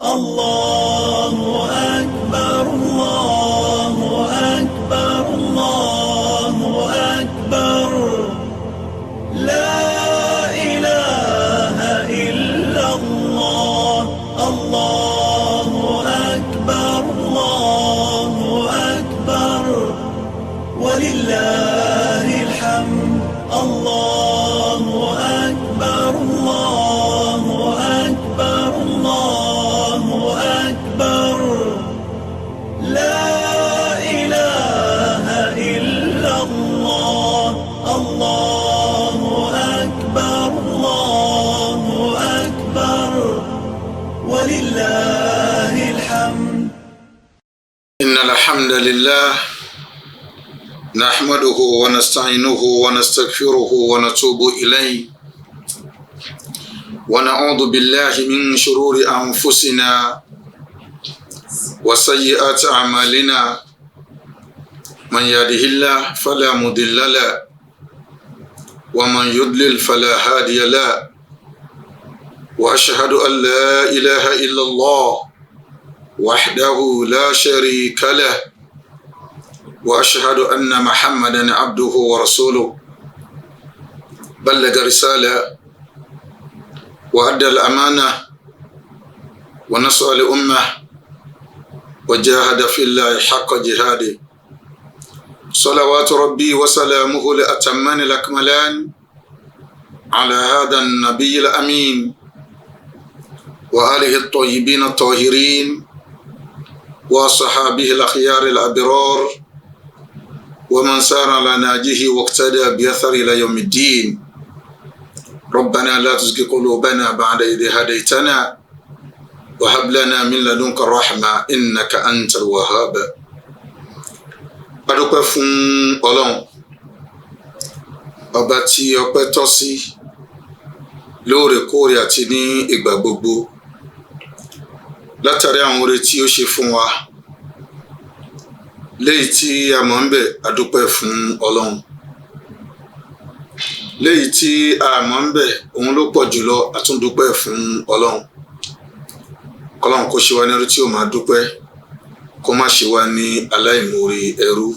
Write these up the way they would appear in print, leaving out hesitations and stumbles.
الله أكبر الله أكبر الله أكبر لا إله إلا الله الله أكبر الله أكبر ولله الحمد الله أكبر الله أكبر الله أكبر لا إله إلا الله الله أكبر الله أكبر ولله الحمد. إن الحمد لله نحمده ونستعينه ونستغفره ونتوب إليه ونعوذ بالله من شرور أنفسنا وسيئات أعمالنا من يهده الله فلا مضل له ومن يضلل فلا هادي له وأشهد أن لا إله إلا الله وحده لا شريك له وأشهد أن محمدا عبده ورسوله بلغ رسالة وأدى الأمانة ونصح الأمة وجاهد في الله حق جهاده صلوات ربي وسلامه لأتمان الأكملان على هذا النبي الأمين وآله الطيبين الطاهرين وصحابه الأخيار الأبرار ومن سار على نهجه واقتدى بأثر إلى يوم الدين. ربنا لا تزغ قلوبنا بعد إذ هديتنا وهب لنا من لدنك الرحمة إنك أنت الوهاب. adúpẹ́ fún Ọlọ́run ọba tí ọpẹ́ tọ́ sí lóòrèkóòrè àti ní ìgbà gbogbo látàrí àwọn oore tí ó ṣe fún wa léyìí tí a mọ̀ ń bẹ̀ adúpẹ́ fún Ọlọ́run léyìí tí a mọ̀ ń bẹ̀ òun ló pọ̀ jùlọ àtúndúpẹ́ fún Ọlọ́run Ọlọ́run kó ṣe wá ní ẹrú tí ó máa dúpẹ́ kó má ṣe wá ní aláìmoore ẹrú.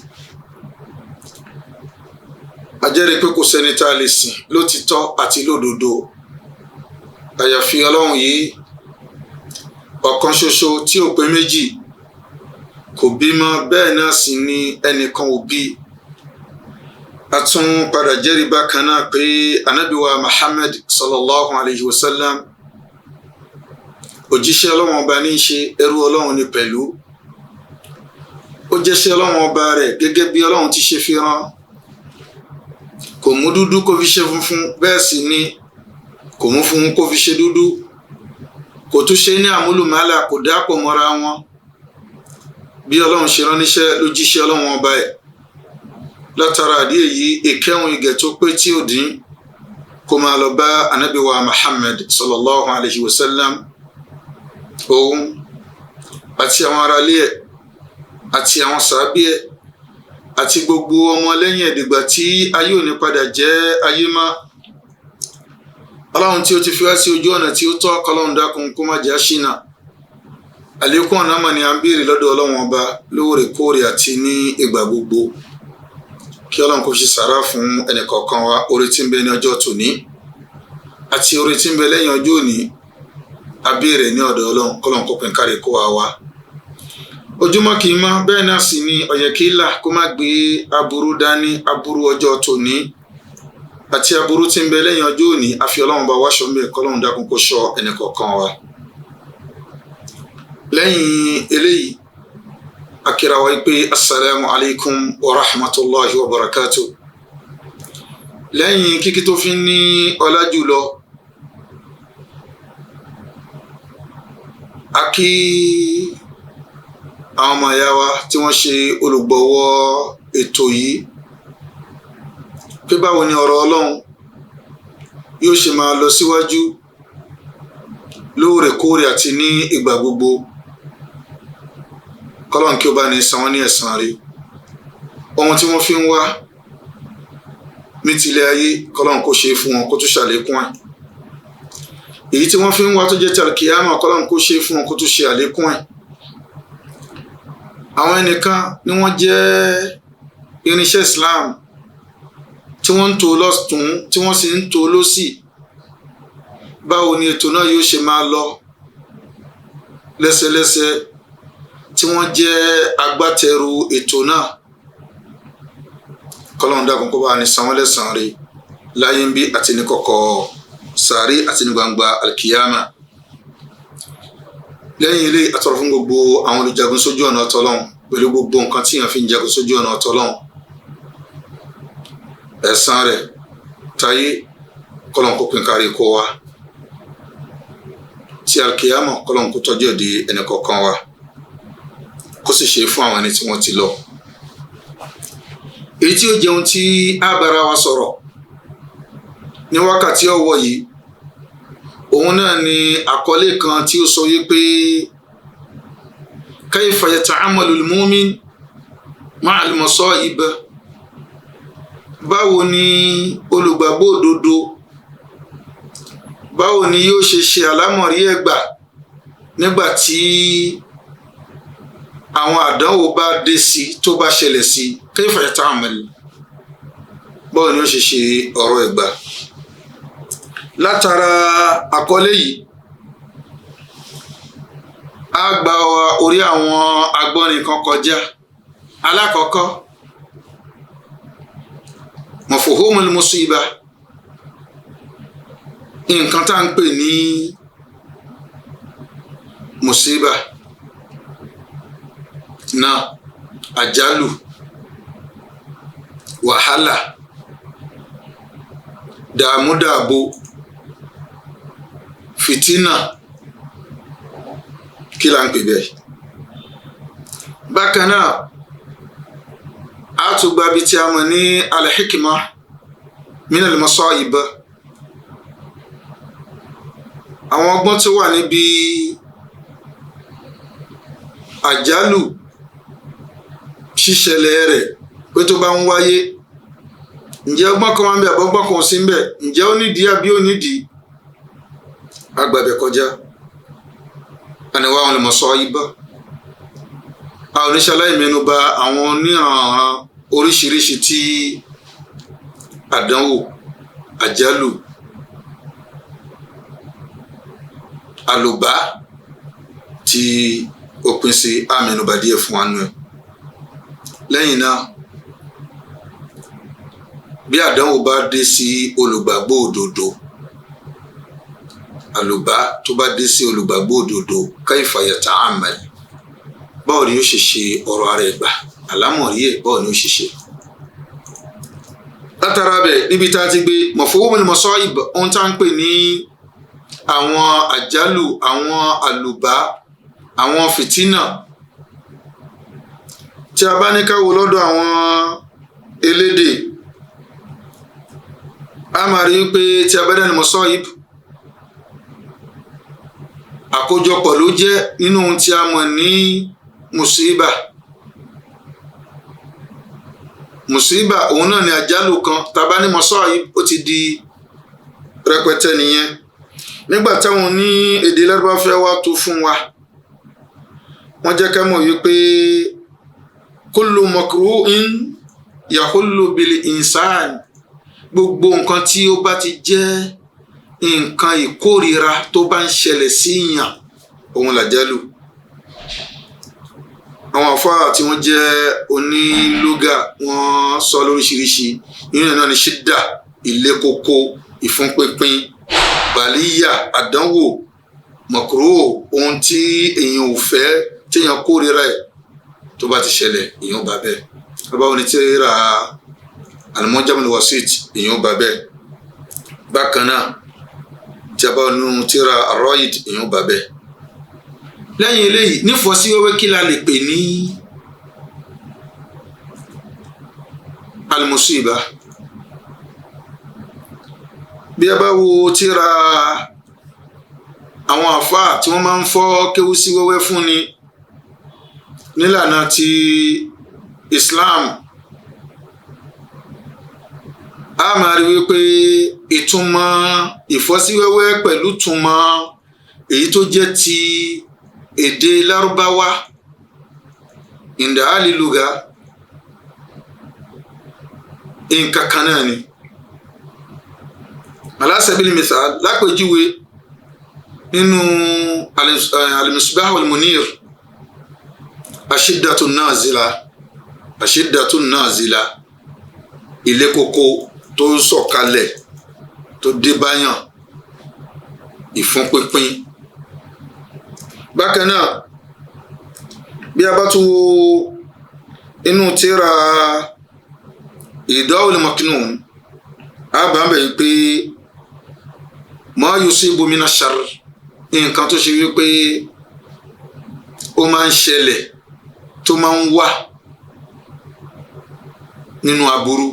A jẹ́rìí pé kò sẹ́ni tá a lè sìn lótìtọ́ àti lódodo àyàfi Ọlọ́run yìí ọ̀kan ṣoṣo tí ò pé méjì kò bímọ bẹ́ẹ̀ náà sì ni ẹnìkan ò bí. A tún padà jẹ́rìí bákan náà pé Ànábì wa Muhammad sallallahu alayhi wa sallam òjíṣẹ́ Ọlọ́run ọba ní í ṣe, ẹrú Ọlọ́run ni pẹ̀lú. Ó jẹ́ṣẹ́ Ọlọ́run ọba rẹ̀ gẹ́gẹ́ bí Ọlọ́run ti ṣe fi rán. Kò mú dúdú kó fi ṣe funfun, bẹ́ẹ̀ sì ni kò mú funfun kó fi ṣe dúdú. Kò tún ṣe ní àmúlùmálà, kò dápọ̀ mọ́ra wọn. Bí Ọlọ́run ṣe rán níṣẹ́ ló jíṣẹ́ Ọlọ́run ọba ẹ̀. Látara àdí èyí ìkẹ́hùn ìgẹ̀ tó pé tí ò dín kó máa lọ bá Ànábì wa Muhammad sallallahu alayhi wa sallam, òun àti àwọn aráalé ẹ̀ àti àwọn sàábí ẹ̀ àti gbogbo ọmọ lẹ́yìn ẹ̀dìgbà tí ayé ò ní padà jẹ́ ayé má. Ọlọ́run tí ó ti fi wá sí ojú ọ̀nà tí ó tọ́ kọ́lọ́run dákun kó má jẹ́ ṣìnà. Àlékún ọ̀nà mọ̀ ni à ń béèrè lọ́dọ̀ Ọlọ́run ọba lóòrèkóòrè àti ní ìgbà gbogbo. Kí Ọlọ́run kó ṣe sàrá fún ẹnìkọ̀ọ̀kan wa oore tí ń bẹ ní ọjọ́ tòní àti oore tí ń bẹ lẹ́yìn ọjọ́ òní. A béèrè ní ọ̀dọ̀ Ọlọ́run kọ́lọ́run kó pín kárí kó wa wá. Ojúmọ́ kì í mọ́, bẹ́ẹ̀ náà sì ni ọ̀yẹ̀ kì í là kó má gbé aburú dání, aburú ọjọ́ tòní àti aburú tí ń bẹ lẹ́yìn ọjọ́ òní. Àfi Ọlọ́run bá wáṣọ mẹ́ẹ̀ kọ́lọ́run dákun kó ṣọ́ ẹnìkọ̀ọ̀kan wa. Lẹ́yìn eléyìí a kíra wa pé assalamu alaikum wa rahmatullahi wa barakatuh. Lẹ́yìn kíkí tó fi ní ọlá jùlọ, a kí àwọn ọmọ ìyá wa tí wọ́n ṣe olùgbọ̀wọ́ ètò yìí pé báwo ni ọ̀rọ̀ Ọlọ́run yóò ṣe máa lọ síwájú lóòrèkóòrè àti ní ìgbà gbogbo. Kọ́lọ́run kí ó bá ní san wọ́n ní ẹ̀san rí. Ohun tí wọ́n fi ń wá ní tilẹ̀ ayé kọ́lọ́run kó ṣe fún wọn kó tún ṣàlékún ẹ̀. èyí tí wọ́n fi ń wá tó jẹ́ ti Akiyèmi kọ́lọ́n kó ṣe fún wọn kó tó ṣe àlékún ẹ̀. àwọn ẹnìkan ni wọ́n jẹ́ irinṣẹ́ Islam tí wọ́n ń tò lọ́tún tí wọ́n sì ń tò lọ́sì. báwo ni ètò náà yóò ṣe máa lọ lẹ́sẹlẹ́sẹ tí wọ́n jẹ́ agbátẹrù ètò náà. kọ́lọ́n dákun kó bá ní san wọ́n lẹ́san rẹ̀ láyé ń bí àti ní kọ̀kọ̀ sàárè àti ní gbangba Al-Qiyama. lẹ́yìn ilé àtọ̀rọ̀ fún gbogbo àwọn olùjagun sójú ọ̀nà Ọlọ́run pẹ̀lú gbogbo nǹkan tí èèyàn fi ń jagun sójú ọ̀nà Ọlọ́run. ẹ̀san rẹ̀ táyé kọ́lọ́n kó pín kárí kó wa, tí Al-Qiyama kọ́lọ́n kó tọ́jú ẹ̀dí ẹnì kọ̀ọ̀kan wa, kó sì ṣe fún àwọn ẹni tí wọ́n ti lọ. èyí tí ó jẹun tí a bára wa sọ̀rọ̀ ní wákàtí ọ̀wọ̀ yìí, òun náà ni àkọlé kan tí ó sọ wípé kayfa yata'ammalu al-mu'min ma'a al-masa'ib. báwo ni olùgbàgbọ́ òdodo, báwo ni yóò ṣe àlámọ̀rí ẹ̀gbà nígbà tí àwọn àdánwò bá dé sí, tó bá ṣẹlẹ̀ sí. kayfa yata'ammal, báwo ni ó ṣe ọ̀rọ̀ ẹ̀gbà. látara àkọlé yìí a gba orí àwọn agbọ́nrin kan kọjá. alákọ̀ọ́kọ́ mafhumul musiba, nǹkan tá ń pè ní musiba náà, àjálù, wàhálà, dààmúdààbò, fìtínà, kí la ń pè bẹ́ẹ̀. bákan náà a tún gba bí tí a mọ̀ ní al-hikma min al-masa'ib, àwọn ọgbọ́n tó wà níbi àjálù ṣíṣẹlẹ̀ rẹ̀, pé tó bá ń wáyé ǹjẹ́ ọgbọ́n kan wà ń bẹ àbọ̀gbọ́n kan sí ń bẹ, ǹjẹ́ ó nídìí àbí ó nídìí. agbábẹ̀ kọjá àníwá àwọn al-masa'ib. àwọn oníṣẹ́ aláìmẹ́nuba àwọn oníranran oríṣiríṣi tí àdánwò, àjálù, àlùbá tí ó pín sí àmẹ́nuba díẹ̀ fún wa nù ẹ̀. lẹ́yìn náà bí àdánwò bá dé sí olùgbàgbọ́ òdodo, àlùbá tó bá dé sí olùgbàgbọ́ òdodo, kayfa yata'ammal, báwo ni yóò ṣe ọ̀rọ̀ ara ẹ̀ gbà, àlámọ̀rí ẹ̀ báwo ni yóò ṣe. látara bẹ̀ níbi tá a ti gbé mafhumul masa'ib, ohun tá à ń pè ní àwọn àjálù, àwọn àlùbá, àwọn fìtínà. tí a bá ní ká wo lọ́dọ̀ àwọn elédè, a máa rí pé tí a bá dá ní masa'ib, àkójọpọ̀ ló jẹ́ nínú ohun tí a mọ̀ ní musiba. musiba òun náà ni àjálù kan. tàbá ní masa'ib ó ti di rẹpẹtẹ nìyẹn. nígbà táwọn ní èdè Lárúbáwá fẹ́ wá tó fún wa, wọ́n jẹ́ ká mọ̀ wípé kullu makruhin yahullu bil insan, gbogbo nǹkan tí ó bá ti jẹ́ nǹkan ìkórira tó bá ń ṣẹlẹ̀ sí yàn, òun làjálù. àwọn àfáà tí wọ́n jẹ́ onílógà wọ́n sọ lóríṣiríṣi. nínú ẹ̀ náà ni ṣídà, ilé kókó, ìfúnpínpín, bàlíyà, àdánwò, mọ̀kúrò, ohun tí èèyàn ò fẹ́, tí èèyàn kórira ẹ̀, tó bá ti ṣẹlẹ̀ èèyàn bá bẹ́ẹ̀. bàbá wọn ni tí ra al-Mu'jam al-Wasit, èèyàn bá bẹ́ẹ̀. bákan náà tí a bá nínú tíra ar-Raid, èèyàn bá bẹ́ẹ̀. lẹ́yìn eléyìí nífọ̀ọ́sí wẹ́wẹ́ kí la lè pè ní al-musiba. bí a bá wo tíra àwọn àfáà tí wọ́n máa ń fọ́ kéwú sí wẹ́wẹ́ fún ni nílànà ti Islam, a máa rí wípé ìtumọ̀ ìfọ́síwẹ́wẹ́ pẹ̀lú túmọ̀ èyí tó jẹ́ ti èdè Lárúbáwá inda aliluga nǹkan kan náà ni ala sabil misal lápèjúwe nínú al-misbah wal-munir ashiddatu nazila ilé koko tó ń sọ̀kalẹ̀ tó dé báyàn ìfúnpínpín. Bákan náà bí a bá tún wo inú tírà Ida'ul Maknun a bá ń bẹ̀ pé ma yusibu mina sharr nǹkan tó ṣe wípé ó máa ń ṣẹlẹ̀ tó máa ń wà nínú aburú,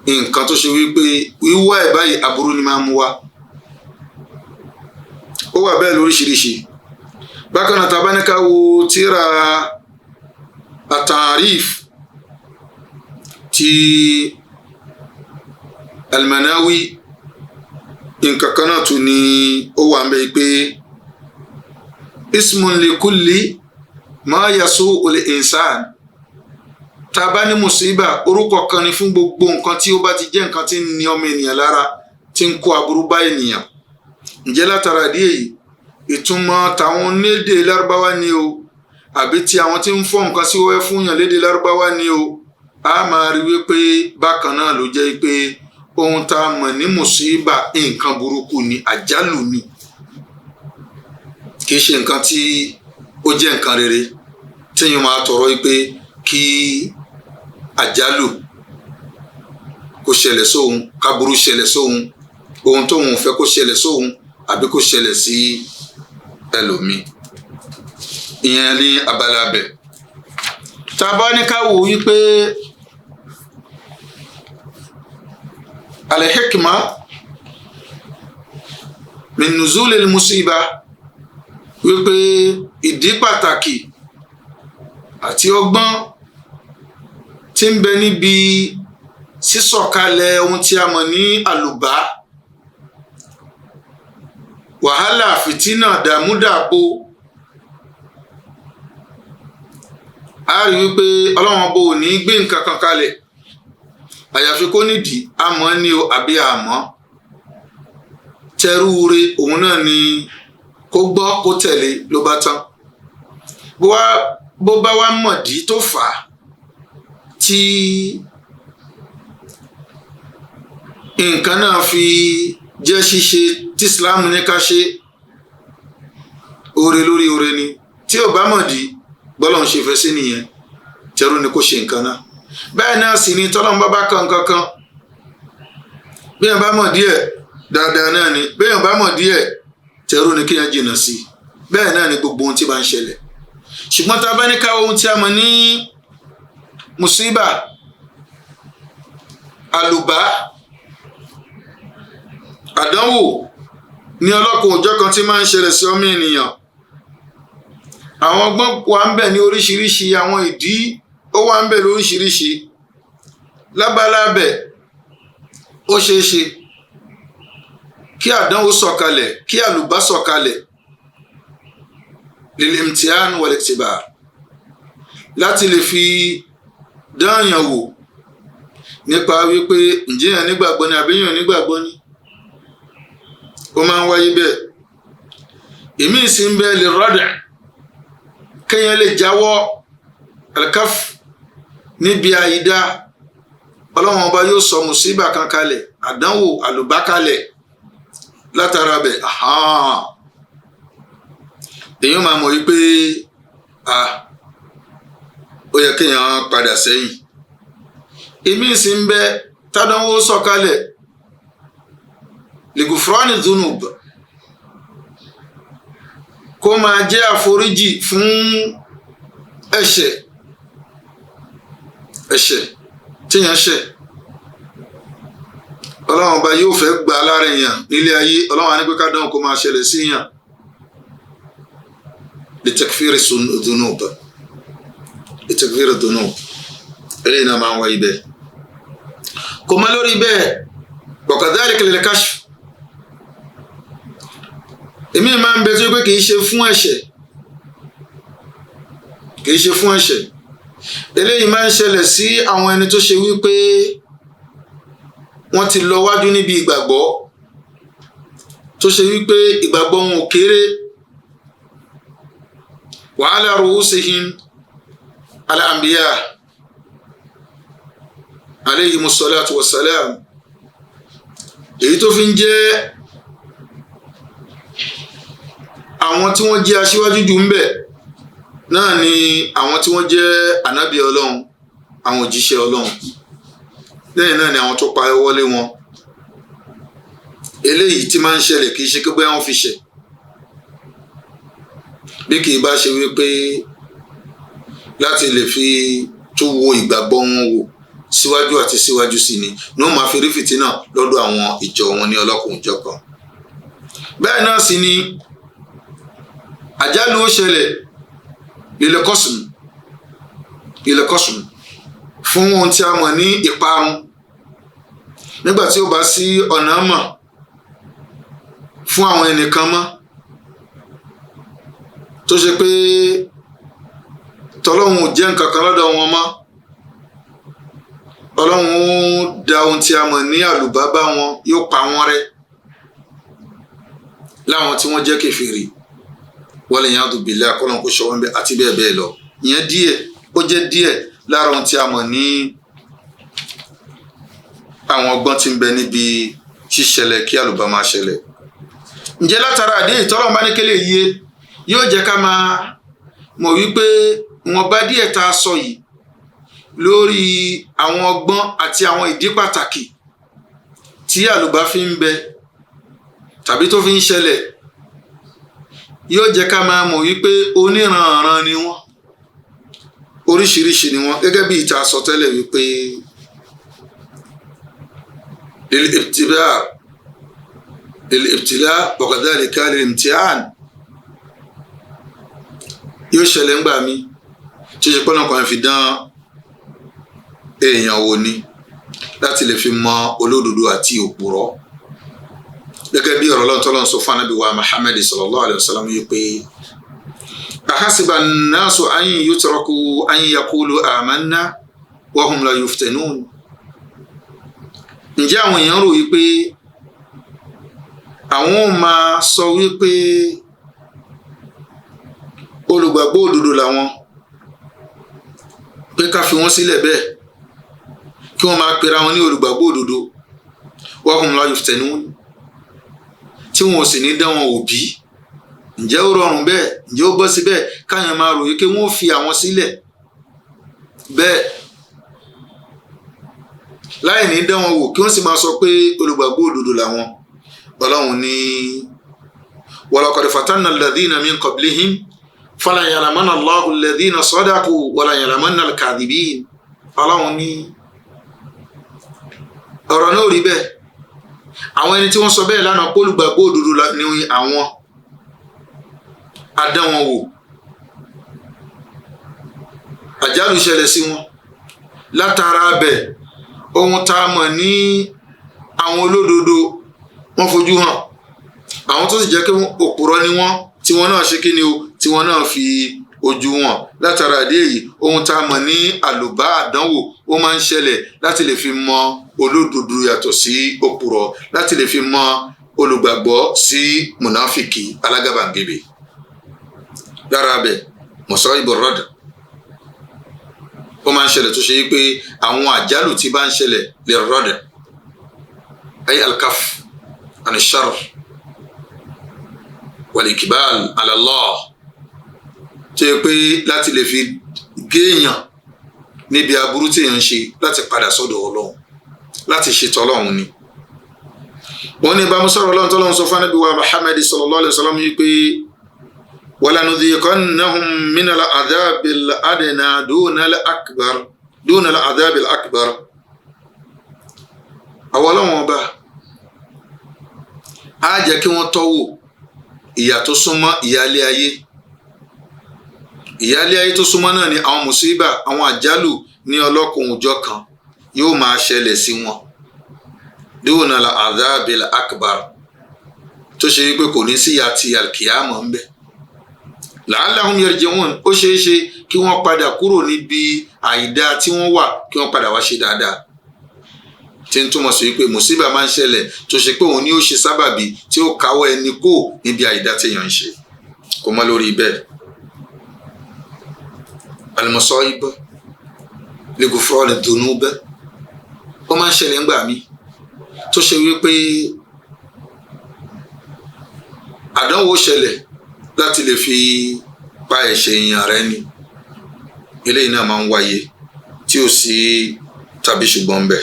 nǹkan tó ṣe wípé wíwá ẹ̀ báyìí aburú ni máa ń mú wá. Ó wà bẹ́ẹ̀ lóríṣiríṣi. Bákan náà tàbá ní ká wo tírà at-Ta'rif ti al-Manawi nǹkan kan náà tún ni ó wà ń bẹ̀ pé ismun li kulli ma yasu'u al-insan. Tàbá ní musiba orúkọ kan ni fún gbogbo nǹkan tí ó bá ti jẹ́ nǹkan tí ń ní ọmọ ènìyàn lára tí ń kó aburú bá ènìyàn. Ǹjẹ́ látara díẹ̀ yìí ìtumọ̀ tàwọn lédè Lárúbáwá ni o àbí tí àwọn tí ń fọ́ nǹkan sí wẹ́wẹ́ fún yàn lédè Lárúbáwá ni o, a máa rí wípé bákan náà ló jẹ́ pé ohun tá a mọ̀ ní musiba nǹkan burúkú ni, àjálù ni, kì í ṣe nǹkan tí ó jẹ́ nǹkan rere tí yóò máa tọrọ wípé kí àjálù kó ṣẹlẹ̀ sóhun, káburú ṣẹlẹ̀ sóhun, ohun tóhun fẹ́ kó ṣẹlẹ̀ sóhun àbí kó ṣẹlẹ̀ sí ẹlòmíì. Ìyẹn ní abala bẹ̀. Tá a bá ní ká wò wípé al-hikma min nuzulil musiba wípé ìdí pàtàkì àti ọgbọ́n tí ń bẹ níbi sísọ̀kalẹ̀ ohun tí a mọ̀ ní àlùbá, wàhálà, fìtínà, dàmúdàbò, a rí wípé Ọlọ́run bò ní gbé nǹkan kan kalẹ̀ àyàfi kó nídìí, àmọ́ ní o àbí àmọ́ tẹrúure òun náà ni kó gbọ́ kó tẹ̀lé ló bá tán. Bó bá wá mọ̀dí tó fà á tí nǹkan náà fi jẹ́ ṣíṣe tí Islam ní ká ṣe, oore lórí oore ni. Tí ò bá mọ̀dí bọ́lọ́run ṣe fẹ́ sí nìyẹn, tẹrú ni kó ṣe nǹkan náà. Bẹ́ẹ̀ náà sì ni tọ́lọ́run bá kan nǹkan kan, bí èèyàn bá mọ̀ díẹ̀ dáadáa náà ni, bí èèyàn bá mọ̀ díẹ̀ tẹrú ni kéèyàn jìnnà sí. Bẹ́ẹ̀ náà ni gbogbo ohun tí bá ń ṣẹlẹ̀. Ṣùgbọ́n tá a bá ní ká ohun tí a mọ̀ ní musiba, àlùbá, àdánwò ní ọlọ́kùn òjọ́ kan tí máa ń ṣẹlẹ̀ sí ọmọ ènìyàn. Àwọn ọgbọ́n wà ń bẹ ní oríṣiríṣi, àwọn ìdí ó wà ń bẹ lóríṣiríṣi. Lábalábẹ̀ ó ṣeé ṣe kí àdánwò sọ̀kalẹ̀, kí àlùbá sọ̀kalẹ̀ lil-imtihan wal-iktibar, láti lè fi dáàyàn wò nípa wípé ǹjẹ́ èèyàn nígbàgbọ́ ni àbí èèyàn nígbàgbọ́ ni. Ó máa ń wáyé bẹ́ẹ̀. Èmi sì ń bẹ lè rọ́dà kéèyàn lè jáwọ́ al-kaf níbi àyídá. Ọlọ́run ọba yóò sọ mùsíbà kan kalẹ̀, àdánwò, àlùbá kalẹ̀ látara bẹ̀. Èèyàn máa mọ̀ wípé ó yẹ kéèyàn padà sẹ́yìn. Èmi sì ń bẹ tádánwò sọ̀kalẹ̀ ligufrani dhunub, kó máa jẹ́ àforíjì fún ẹ̀ṣẹ̀ tíyàn ṣẹ̀. Ọlọ́run ọba yóò fẹ́ gbà lára èèyàn nílé ayé. Ọlọ́run á ní pé kádánwò kó máa ṣẹlẹ̀ sí èèyàn litakfiri dhunub, litakfiri dhunub. Eléyìí náà máa ń wáyé bẹ́ẹ̀. kò má lórí bẹ́ẹ̀ wakadhalika lil kashf èmi máa ń bẹ tó pé kì í ṣe fún ẹ̀ṣẹ̀ eléyìí máa ń ṣẹlẹ̀ sí àwọn ẹni tó ṣe wípé wọ́n ti lọ wájú níbi ìgbàgbọ́ tó ṣe wípé ìgbàgbọ́ wọn ò kéré wa ala ru'usihim al-anbiya alayhimu salatu wassalam èyí tó fi ń jẹ́ àwọn tí wọ́n jẹ́ aṣíwájú jù ń bẹ náà ni àwọn tí wọ́n jẹ́ ànábì ọlọ́run àwọn òjíṣẹ́ ọlọ́run lẹ́yìn náà ni àwọn tó pa wọlé wọn eléyìí tí máa ń ṣẹlẹ̀ kì í ṣe pé bóyá wọ́n fi ṣẹ̀ bí kì í bá ṣe wípé láti lè fi tún wo ìgbàgbọ́ wọn wò síwájú àti síwájú sí ni wọ́n máa fi rí fìtínà lọ́dọ̀ àwọn ìjọ wọn ní ọlọ́kùnjọ̀kan bẹ́ẹ̀ náà sì ni àjálù ó ṣẹlẹ̀ ilẹ̀kọ́sùn fún ohun tí a mọ̀ ní ìparun nígbà tí ó bá sí ọ̀nà mọ̀ fún àwọn ẹnìkan mọ́ tó ṣe pé tọ́lọ́hun ò jẹ́ nǹkan kan lọ́dọ̀ wọn mọ́ ọlọ́run ó da ohun tí a mọ̀ ní àlùbábá wọn yóò pa wọ́n rẹ́ láwọn tí wọ́n jẹ́ kèfèrí wọ́n yàn tó bìlẹ̀ akọ́lọ́n kó ṣọwọ́n bẹ́ẹ̀ àti bẹ́ẹ̀ bẹ́ẹ̀ lọ ìyẹn díẹ̀ ó jẹ́ díẹ̀ lára ohun tí a mọ̀ ní àwọn ọgbọ́n tí ń bẹ níbi ṣíṣẹlẹ̀ kí àlùbá máa ṣẹlẹ̀ ǹjẹ́ látara àdé ìtọ́lọ́run bá ní kélé yé yóò jẹ́ ká máa mọ̀ wípé wọn bá díẹ̀ tá a sọ yìí lórí àwọn ọgbọ́n àti àwọn ìdí pàtàkì tí àlùbá fi ń bẹ tàbí tó fi ń ṣẹlẹ̀ yóò jẹ́ ká máa mọ̀ wípé oníranran ni wọ́n oríṣiríṣi ni wọ́n gẹ́gẹ́ bí ìta sọ tẹ́lẹ̀ wípé lil-ibtila wa kadhalika lil-imtihan yóò ṣẹlẹ̀ ńgbà mi tí ó ṣe pọ́nà kan fi dán èèyàn wò ni láti lè fi mọ olódodo àti òpùrọ́ gẹ́gẹ́ bí ọ̀rọ̀ lọ́tọ́lọ́n sọ fún Ànábì wa Muhammad sallallahu alayhi wa sallam yìí pé ahasiba an-nasu an yutraku an yaqulu amanna wa hum la yuftanun ǹjẹ́ àwọn èèyàn rò wípé àwọn ò máa sọ wípé olùgbàgbọ́ òdodo làwọn pé ká fi wọ́n sílẹ̀ bẹ́ẹ̀ kí wọ́n máa pera wọn ní olùgbàgbọ́ òdodo wa hum la yuftanun tí wọn ò sì ní dán wọn òbí ǹjẹ́ ó rọrùn bẹ́ẹ̀ ǹjẹ́ ó bọ́ sí bẹ́ẹ̀ káyàn máa ròyìn pé wọ́n fi àwọn sílẹ̀ bẹ́ẹ̀ láì ní dán wọn wò kí wọ́n sì máa sọ pé olùgbàgbọ́ òdodo làwọn ọlọ́run ní walaqad fatanna alladhina min qablihim fala ya'lamanna Allahu alladhina sadaqu wala ya'lamanna al-kadhibin ọlọ́run ní ọ̀rọ̀ náà rí bẹ́ẹ̀ àwọn ẹni tí wọ́n sọ bẹ́ẹ̀ lánàá pé olùgbàgbọ́ òdodo ni àwọn adán wọn wò àjálù ṣẹlẹ̀ sí wọn látara bẹ̀ ohun tá a mọ̀ ní àwọn olódodo wọ́n fojú hàn àwọn tó sì jẹ́ pé òpùrọ́ ni wọ́n tí wọ́n náà ṣe kí ni o tí wọ́n náà fi ojú wọn látara àdé yìí ohun tá a mọ̀ ní àlùbá àdánwò ó máa ń ṣẹlẹ̀ láti lè fi mọ olódodo yàtọ̀ sí òpùrọ́ láti lè fi mọ olùgbàgbọ́ sí mùnáfìkì alágàbàǹgebè lára bẹ̀ mọ̀sọ́ ìbọ̀rọ̀dà ó máa ń ṣẹlẹ̀ tó ṣe pé àwọn àjálù tí bá ń ṣẹlẹ̀ lè rọ́dà ay alkaf an shar wal ikbal ala Allah tó yẹ pé láti lè fi géèyàn níbi aburú tí èèyàn ń ṣe láti padà sọ́dọ̀ Ọlọ́run láti ṣètò Ọlọ́run ni wọ́n ní ìbámu sọ̀rọ̀ Ọlọ́run tọ́lọ́run sọ fún Ànábì wa Muhammad sallallahu alaihi wasallam yìí pé وَلَنُذِيقَنَّهُمْ مِنَ الْعَذَابِ الْأَدْنَى دُونَ الْعَذَابِ الْأَكْبَرِ àwọn Ọlọ́run Ọba á jẹ́ kí wọ́n tọ́wò ìyà tó súnmọ́ ìyálé ayé tó súnmọ́ náà ni àwọn mùsíbà àwọn àjálù ní ọlọ́kùn òjọ́ kan yóò máa ṣẹlẹ̀ sí wọn dúnà al-adhabil akbar tó ṣe wípé kò ní sí àti alkiyama ń bẹ la'allahum yarji'un ó ṣeé ṣe kí wọ́n padà kúrò níbi àìdá tí wọ́n wà kí wọ́n padà wá ṣe dáadáa tí ń túmọ̀ sí wípé mùsíbà máa ń ṣẹlẹ̀ tó ṣe pé òun ni ó ṣe sábàbí tí ó káwọ́ ẹni kó níbi àìdá téèyàn ń ṣe kò mọ́ lórí bẹ́ẹ̀ al-masā'ib li ghufrāni dhunūb ó máa ń ṣẹlẹ̀ ńgbà mí tó ṣe wípé àdánwò ṣẹlẹ̀ láti lè fi pa ẹ̀ṣẹ̀ èèyàn rẹ ni eléyìí náà máa ń wáyé tí ó sì tàbí ṣùgbọ́n ń bẹ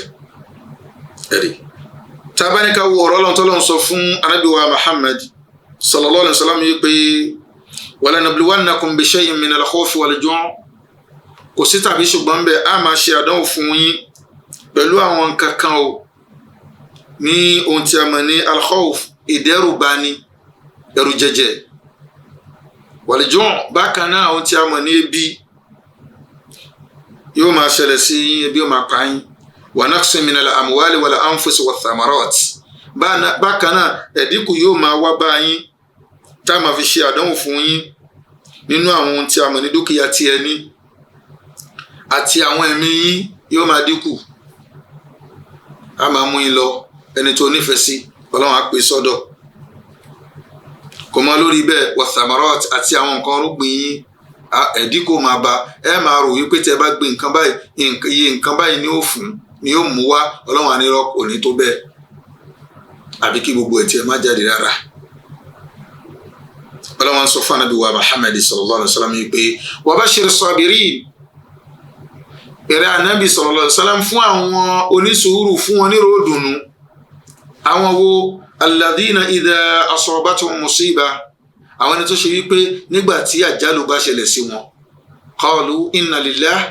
ẹ̀rí tábánikà wo ọ̀rọ̀ ọlọ́run tọ́lọ́run sọ fún ànábì wa Muhammad sallallahu alayhi wa sallam yìí pé wala nabluwannakum bi shay'in min al-khawfi wal-ju' kò sí tàbí ṣùgbọ́n ń bẹ á máa ṣe àdánwò fún yín pẹ̀lú àwọn nǹkan kan o ní ohun tí a mọ̀ ní al-khawf ìdẹ́rùbani ẹ̀rù jẹjẹ wal-ju' bákan náà ohun tí a mọ̀ ní ebi yóò máa ṣẹlẹ̀ sí yín ebi yóò máa pa yín wa naqsin min al-amwali wal-anfusi wath-thamarat bákan náà ẹ̀dínkù yóò máa wá bá yín tá a máa fi ṣe àdánwò fún yín nínú àwọn ohun tí a mọ̀ ní dúkìá tí ẹ ní àti àwọn ẹ̀mí yín yóò máa dínkù a máa mú yín lọ ẹni tó nífẹ̀ẹ́ sí ọlọ́run á pè sọ́dọ̀ kò mọ lórí bẹ́ẹ̀ wath-thamarat àti àwọn nǹkan rúgbìn yín ẹ̀dínkù máa bá ẹ máa rò wípé tẹ bá gbé nǹkan báyìí iye nǹkan báyìí ni ó fún ni ó mú wá ọlọ́run ànírọ́ kò ní tó bẹ́ẹ̀ àbí kí gbogbo ẹ̀ tí ẹ má jáde rárá ọlọ́run sọ fún ànábì wa Muhammad sallallahu alayhi wa sallam yìí pé wa bashir sabirin pẹ̀rẹ́ ànábì sallallahu alayhi wa sallam fún àwọn onísùúrù fún wọn nírò dùnú àwọn wo alladhina idha asabatuhum musiba àwọn ẹni tó ṣe wípé nígbà tí àjálù bá ṣẹlẹ̀ sí wọn qalu inna lillahi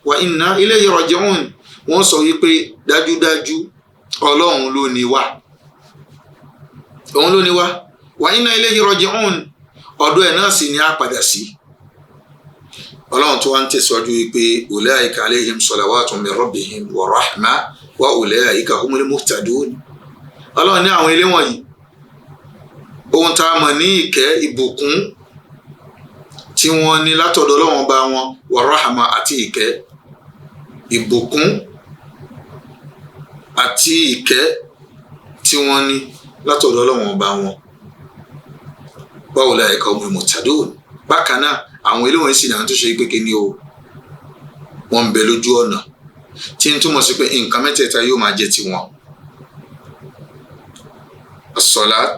wa inna ilayhi raji'un wọ́n sọ wípé dájúdájú ọlọ́run ló ní wá òun ló ní wá wa inna ilayhi raji'un ọ̀dọ̀ ẹ̀ náà sì ní á padà sí ọlọ́run tó wá ń tẹ̀síwájú wípé ulaika alayhim salawatun min rabbihim wa rahma wa ulaika humul muhtadun ọlọ́run ní àwọn ilé wọ̀nyí ohun tá a mọ̀ ní ìkẹ́ ìbùkún tí wọ́n ní látọ̀dọ̀ ọlọ́run bá wọn wa rahma àti ìkẹ́ ìbùkún àti ìkẹ́ tí wọ́n ní látọ̀dọ̀ ọlọ́run bá wọn wa ulaika humul muhtadun bákan náà àwọn ilé wọ̀nyí sì náà tó ṣe pé kí ni o wọ́n ń bẹ lójú ọ̀nà tí ń túmọ̀ sí pé nǹkan mẹ́tẹ̀ẹ̀ta yóò máa jẹ́ tiwọn as-salat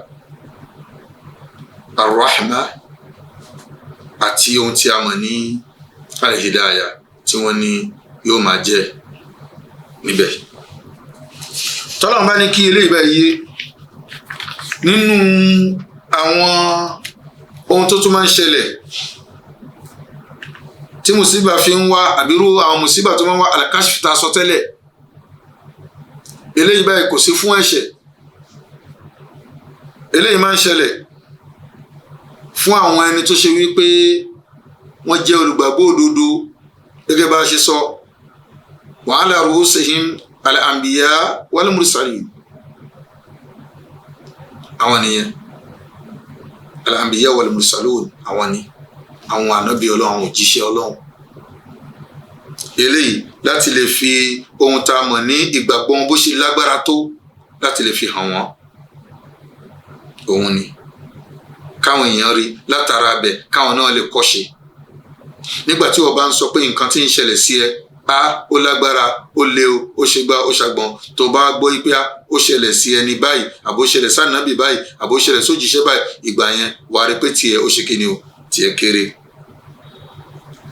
ar-rahma àti ohun tí a mọ̀ ní al-hidayah tí wọ́n ní yóò máa jẹ́ níbẹ̀ tọ́lọ́run bá ní kí ilé ìbá yé nínú àwọn ohun tó tún máa ń ṣẹlẹ̀ tí mùsíbà fi ń wá àbírú àwọn mùsíbà tó máa ń wá al-kashf tá a sọ tẹ́lẹ̀ eléyìí báyìí kò sí fún ẹ̀ṣẹ̀ eléyìí máa ń ṣẹlẹ̀ fún àwọn ẹni tó ṣe wípé wọ́n jẹ́ olùgbàgbọ́ òdodo gẹ́gẹ́ bá a ṣe sọ wa ala ru'usihim al-anbiya wal-mursalin àwọn nìyẹn al-anbiya wal-mursalun àwọn ni àwọn ànábì ọlọ́run àwọn òjíṣẹ́ ọlọ́run eléyìí láti lè fi ohun tá a mọ̀ ní ìgbàgbọ́ wọn bó ṣe lágbára tó láti lè fi hàn wọ́n òun ni káwọn èèyàn rí látara abẹ káwọn náà lè kọ́ṣe nígbà tí wọ́n bá ń sọ pé nǹkan tí ń ṣẹlẹ̀ sí ẹ ó lágbára ó lé o ó ṣe gbá ó ṣàgbọ́n tó bá gbọ́ pé ó ṣẹlẹ̀ sí ẹni báyìí àbó ṣẹlẹ̀ sànàbì báyìí àbó ṣẹlẹ̀ sójíṣẹ́ báyìí ìgbà yẹn wà á rí pé tiẹ̀ ó ṣe kíni o tiẹ̀ kéré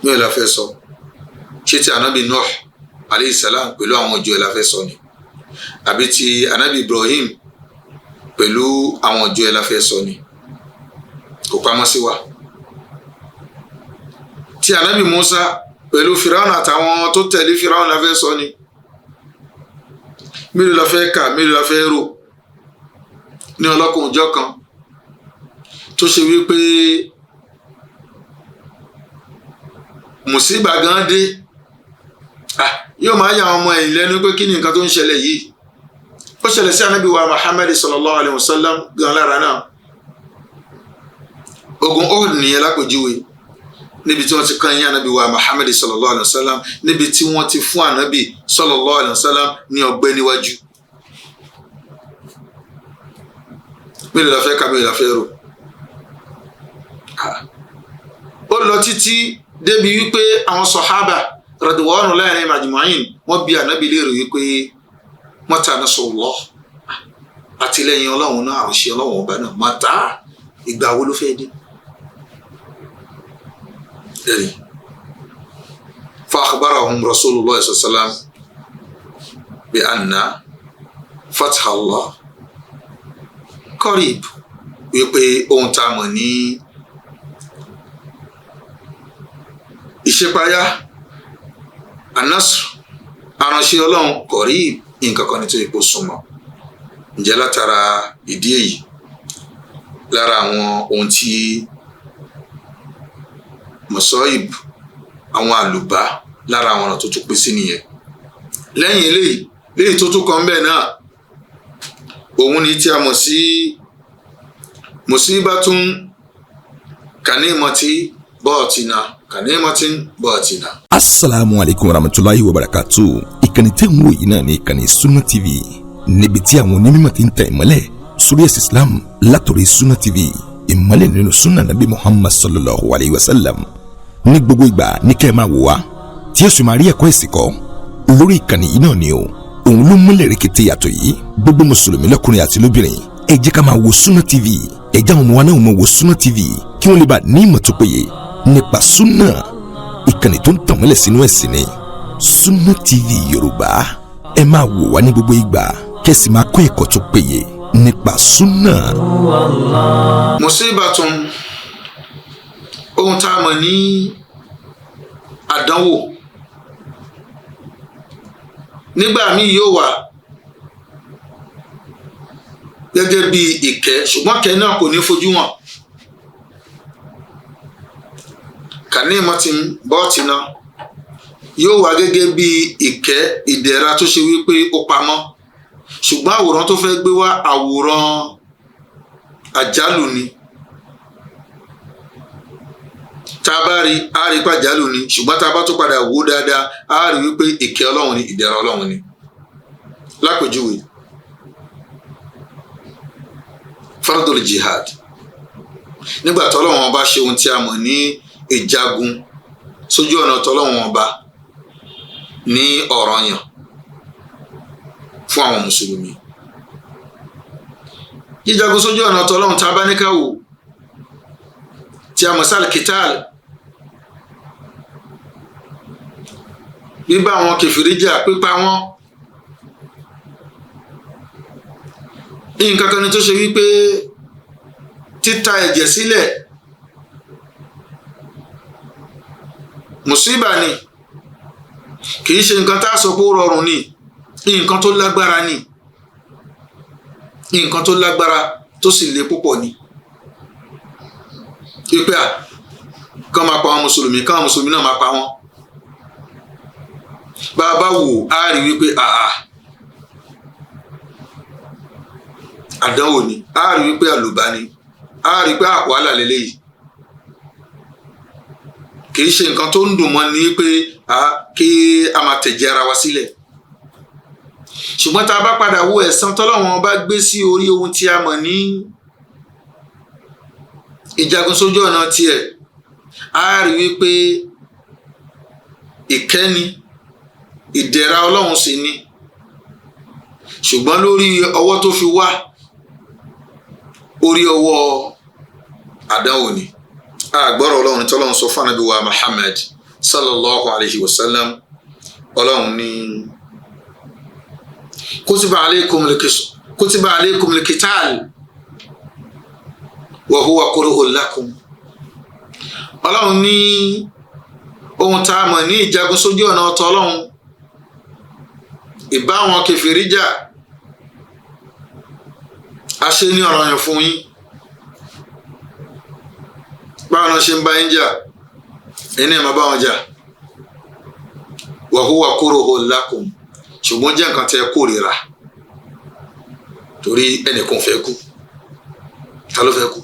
ní ẹ̀ la fẹ́ sọ ṣé ti ànábì Nuh alayhi salam pẹ̀lú àwọn ọjọ́ ẹ̀ la fẹ́ sọ ni àbí ti ànábì Ibrahim pẹ̀lú àwọn ọjọ́ ẹ̀ la fẹ́ sọ ni kò pamọ́ sí wa tí ànábì Musa pẹ̀lú Firaun àtàwọn tó tẹ̀lé Firaun la fẹ́ sọ ni mélòó la fẹ́ kà mélòó la fẹ́ rò ní ọlọ́kùnrin ọjọ́ kan tó ṣe wípé mùsíbà gan dé yóò máa yà àwọn ọmọ ẹ̀yìn lẹ́nu pé kí ni nǹkan tó ń ṣẹlẹ̀ yìí ó ṣẹlẹ̀ sí ànábì wa Muhammad sallallahu alayhi wa sallam gan lára náà ogun Uhud nìyẹn lápèjúwe níbi tí wọ́n ti kàn yín ànábì wa Muhammad sallallahu alayhi wa sallam níbi tí wọ́n ti fún ànábì sallallahu alayhi wa sallam ní ọgbẹ́ níwájú mélòó la fẹ́ ká mélòó la fẹ́ rò ó lọ títí débi wípé àwọn sọ̀hábà radwanullahi alayhim ajma'in wọ́n bi ànábì léèrè wípé mata nasrullah àtìlẹ́yìn ọlọ́run náà àrùṣe ọlọ́run ọba náà mata ìgbà wo ló fẹ́ dé ẹ̀rí fa akhbarahum rasulullah sallallahu alaihi wasallam bi anna fatha Allah qarib wípé ohun tá a mọ̀ ní ìṣípayá anasr àránṣẹ́ ọlọ́run qarib nǹkan kan ní tó ipò súnmọ́ ǹjẹ́ látara ìdí èyí lára àwọn ohun tí mọ̀sọ́ìb àwọn àlùbá lára àwọn ọ̀nà tó tún pín sí nìyẹn lẹ́yìn eléyìí tó tún kan bẹ́ẹ̀ náà òun ni tí a mọ̀ sí musibatun kanimati bọ́ọ̀tìnà kanimatin bọ́ọ̀tìnà. Assalamu alaikum warahmatullahi wabarakatuh. Ìkànnì tẹ́ ń wò yìí náà ní ìkànnì Sunna TV níbi tí àwọn onímọ̀ ti ń tẹ̀ ìmọ́lẹ̀ sórí ẹ̀sìn Islam látòrí Sunna TV ìmọ́lẹ̀ nínú Sunna Nabi Muhammad sallallahu alayhi wa sallam ní gbogbo ìgbà ní kẹ́ ẹ máa wò wá tí ó sì máa rí ẹ̀kọ́ ẹ̀sìn kọ́ lórí ìkànnì yìí náà ni o òun ló múlẹ̀ rẹ̀kẹ̀tẹ̀ yàtọ̀ yìí gbogbo mùsùlùmí lọ́kùnrin àti lóbìnrin ẹ jẹ́ ká máa wo Sunna TV ẹ jẹ́ àwọn ọmọ wa náà máa wo Sunna TV kí wọ́n lè bá ní ìmọ̀ tó péye nípa Sunna ìkànnì tó ń tàn mọ́lẹ̀ sínú ẹ̀sìn ni Sunna TV Yorùbá ẹ máa wò wá ní gbogbo ìgbà kẹ́sì máa kọ́ ẹ̀kọ́ tó péye nípa Sunna. musibatun ohun tá a mọ̀ ní àdánwò nígbà míì yóò wà gẹ́gẹ́ bí ìkẹ́ ṣùgbọ́n kẹ́ náà kò ní fojú hàn kanimatin bọ́ọ̀tìnà yóò wà gẹ́gẹ́ bí ìkẹ́ ìdẹ̀ra tó ṣe wípé ó pamọ́ ṣùgbọ́n àwòrán tó fẹ́ gbé wá àwòrán àjálù ni tá a bá rí a rí pé àjálù ni ṣùgbọ́n tá a bá tó padà wò dáadáa a rí wípé ìkẹ́ ọlọ́run ni ìdẹ̀ra ọlọ́run ni lápèjúwe fardul jihad nígbà tí ọlọ́run ọba ṣe ohun tí a mọ̀ ní ìjagun sójú ọ̀nà tọ́lọ́run ọba ní ọ̀ranyàn fún àwọn mùsùlùmí jíjagun sójú ọ̀nà tọ́lọ́run tá a bá ní ká wò tí a mọ̀ sáàlì kìtàl bíbá àwọn kèfèrí jà pípa wọn nǹkan kan ni tó ṣe wípé títa ẹ̀jẹ̀ sílẹ̀ mùsíbà ni kìí ṣe nǹkan tá a sọ pé ó rọrùn ni nǹkan tó lágbára ni nǹkan tó lágbára tó sì le púpọ̀ ni pípẹ́ à kán máa pa àwọn mùsùlùmí káwọn mùsùlùmí náà máa pa wọn bá a bá wò á rí wípé àdánwò ni á rí wípé àlùbá ni á rí pé wàhálà lélẹ́yìí kìí ṣe nǹkan tó ń dùn mọ́ ni pé kí a máa tẹ̀jẹ̀ ara wa sílẹ̀ ṣùgbọ́n tá a bá padà wo ẹ̀san tọ́lọ́wọ́n bá gbé sí orí ohun tí a mọ̀ ní ìjagun sójú ọ̀nà tiẹ̀ a rí wípé ìkẹ́ni ìdẹ̀ra ọlọ́run sì ni ṣùgbọ́n lórí ọwọ́ tó fi wá orí ọwọ́ àdánwò ni àgbọ̀rọ̀ ọlọ́run tí ọlọ́run sọ fún ànábì wa Muhammad sallallahu alayhi wa sallam ọlọ́run ní kutiba alaykum al-qital wa huwa kurhun lakum ọlọ́run ní ohun tá a mọ̀ ní ìjagun sójú ọ̀nà ọ̀tọ̀ ọlọ́run ìbá wọn kèfèrí jà a ṣe ní ọ̀ranyàn fún yín báwọn ṣe ń bá yín jà ẹni ẹ̀ máa bá wọn jà wa huwa kurhun lakum ṣùgbọ́n jẹ́ nǹkan tẹ́ kórìíra torí ẹnìkan fẹ́ kú ta ló fẹ́ kú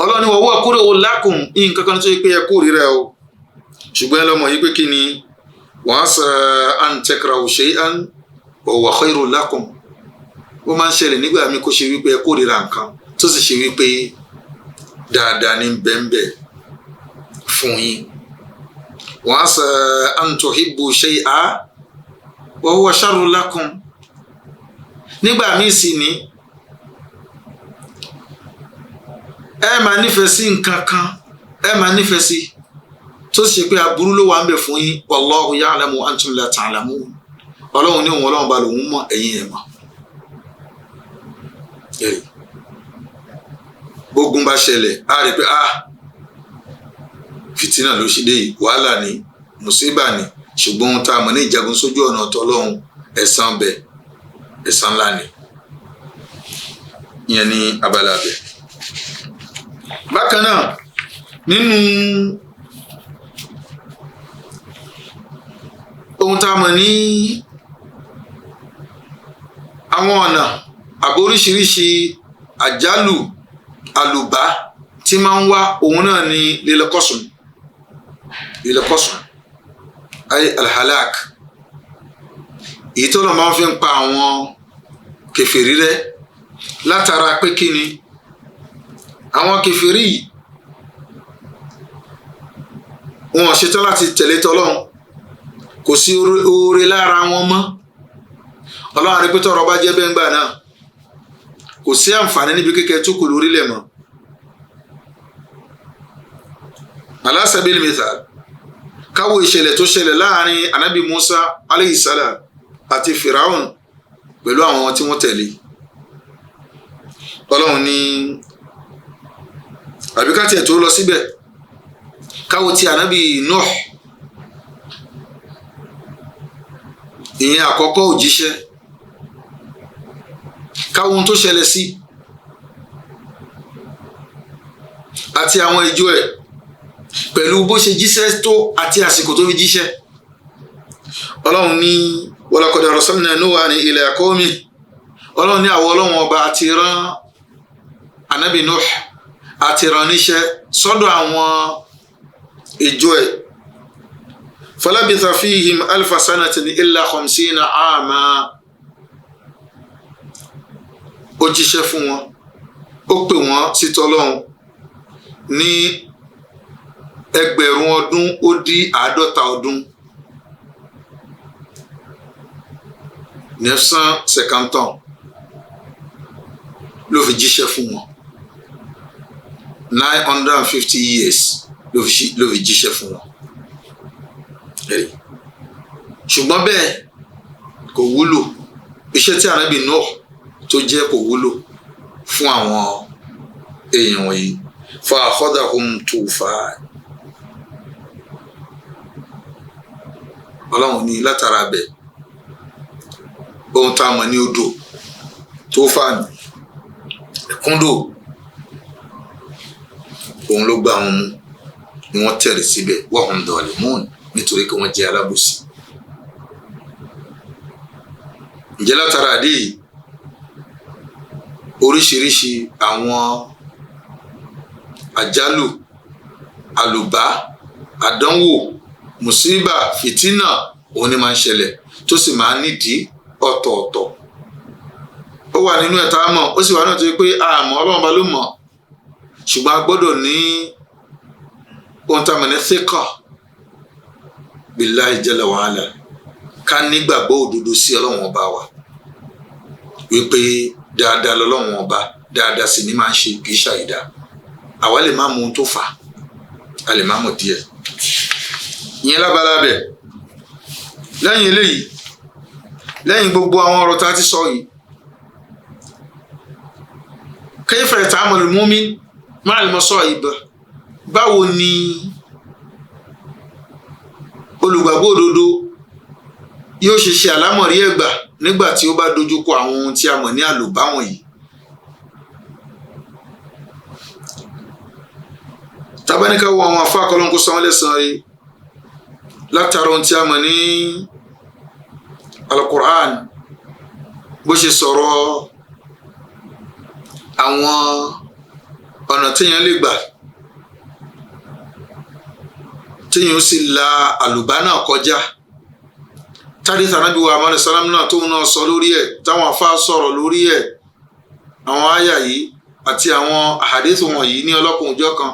ọlọ́ni wa huwa kurhun lakum nǹkan kan tó yẹ pé ẹ kórìíra o ṣùgbọ́n ẹ lọ́mọ yìí pé kí ni wa asa an takrahu shay'an wa huwa khayrun lakum ó máa ń ṣẹlẹ̀ nígbà mi kó ṣe wípé ẹ kórìíra nǹkan tó sì ṣe wípé dáadáa ní bẹ́ẹ̀nbẹ́ẹ̀ fún yín wa asa an tuhibbu shay'an wa huwa sharrun lakum nígbà míì sì ni ẹ máa nífẹ̀ẹ́ sí nǹkan kan ẹ máa nífẹ̀ẹ́ sí tó sì ṣe pé aburú ló wà ń bẹ fún yín wallahu ya'lamu wa antum la ta'lamun ọlọ́run ní òun ọlọ́run bá lòun mọ̀ ẹ̀yin ẹ̀ mọ̀ bógun bá ṣẹlẹ̀ á rí pé fìtínà ló ṣe dé yìí wàhálà ni mùsíbà ni ṣùgbọ́n ohun tá a mọ̀ ní ìjagun sójú ọ̀nà ọ̀tọ̀ọlọ́run ẹ̀san bẹ̀ ẹ̀san ńlá ni ìyẹn ní abala bẹ̀. bákan náà nínú ohun tá a mọ̀ ní àwọn ọ̀nà àbò oríṣiríṣi àjálù àlùbá tí máa ń wá òun náà ni lílẹ̀kọ́sùn ayé alhalak èyí tó lọ máa ń fi ń pa àwọn kèfèrí rẹ́ látara pé kí ni àwọn kèfèrí yìí wọn ṣetán láti tẹ̀lé tọlọ́run kò sí oore lára wọn mọ́ ọlọ́run àrí pé tọrọ bá jẹ́ bẹ́ńgbà náà kò sí àǹfààní níbi kékeré tó kù lórílẹ̀ mọ́ ala sabil mithal káwo ìṣẹ̀lẹ̀ tó ṣẹlẹ̀ láàrin anabi Musa alayhi salam àti Firaun pẹ̀lú àwọn tí wọ́n tẹ̀lé ọlọ́run ní àbíkátì ẹ̀ tó lọ síbẹ̀ káwo ti anabi Nuh ìyẹn àkọ́kọ́ òjíṣẹ́ káwo ohun tó ṣẹlẹ̀ sí àti àwọn ìjọ ẹ̀ pẹ̀lú bó ṣe jíṣẹ́ tó àti àsìkò tó fi jíṣẹ́ ọlọ́run ní walaqad arsalna Nuhan ila qaumi ọlọ́run ní àwọn ọlọ́run ọba àti rán anabi Nuh àti rán níṣẹ́ sọ́dọ̀ àwọn ìjọ ẹ̀ falabitha fihim alfa sanatin illa 50 ama ó jíṣẹ́ fún wọn ó pè wọ́n sí tọ́lọ́run ní 1000 ọdún ó dín 50 ọdún 950 ans ló fi jíṣẹ́ fún wọn 950 years ló fi jíṣẹ́ fún wọn ṣùgbọ́n bẹ́ẹ̀ kò wúlò iṣẹ́ tí Ànábì Nuh tó jẹ́ kò wúlò fún àwọn èèyàn wọ̀nyí fa akhadhahum tufan ọlọ́run ní látara bẹ̀ ohun tá a mọ̀ ní odò tufan ẹ̀kúndò òun ló gbá wọn mú ni wọ́n tẹ̀rì síbẹ̀ wa hum zalimun nítorí kí wọ́n jẹ́ alábòsí ǹjẹ́ látara àdé yìí oríṣiríṣi àwọn àjálù àlùbá àdánwò mùsíbà fìtínà òun ni máa ń ṣẹlẹ̀ tó sì máa ń nídìí ọ̀tọ̀ọ̀tọ̀ ó wà nínú ẹ̀ta mọ̀ ó sì wà náà tó yẹ pé àmọ́ ọlọ́run bá ló mọ̀ ṣùgbọ́n a gbọ́dọ̀ ní ohun tá a mọ̀ ní thika billahi jalla wa ala ká nígbàgbọ́ òdodo sí ọlọ́run ọba wa wípé dáadáa lọ́lọ́run ọba dáadáa sì ní máa ń ṣe kì í ṣàìdá àwa lè má mú ohun tó fà á lè má mọ̀ díẹ̀ ìyẹn lábala bẹ̀ lẹ́yìn eléyìí lẹ́yìn gbogbo àwọn ọ̀rọ̀ tá a ti sọ yìí kayfa yata'amalu al-mu'min ma'a al-masa'ib báwo ni olùgbàgbọ́ òdodo yóò ṣe àlámọ̀rí ẹ̀gbà nígbà tí ó bá dojúkọ àwọn ohun tí a mọ̀ ní àlùbá wọ̀nyí tabaníkà wo àwọn afá kọlọ́nkó sanwó lẹ́sàn rí látara ohun tí a mọ̀ ní al-Qur'an bó ṣe sọ̀rọ̀ àwọn ọ̀nà téèyàn lè gbà téèyàn ó sì la àlùbá náà kọjá tádé Ànábì wa Muhammad salam náà tóun náà sọ lórí ẹ̀ táwọn afá sọ̀rọ̀ lórí ẹ̀ àwọn àyà yìí àti àwọn àhàdíìsì wọ̀nyí ní ọlọ́kùnrin ọjọ́ kan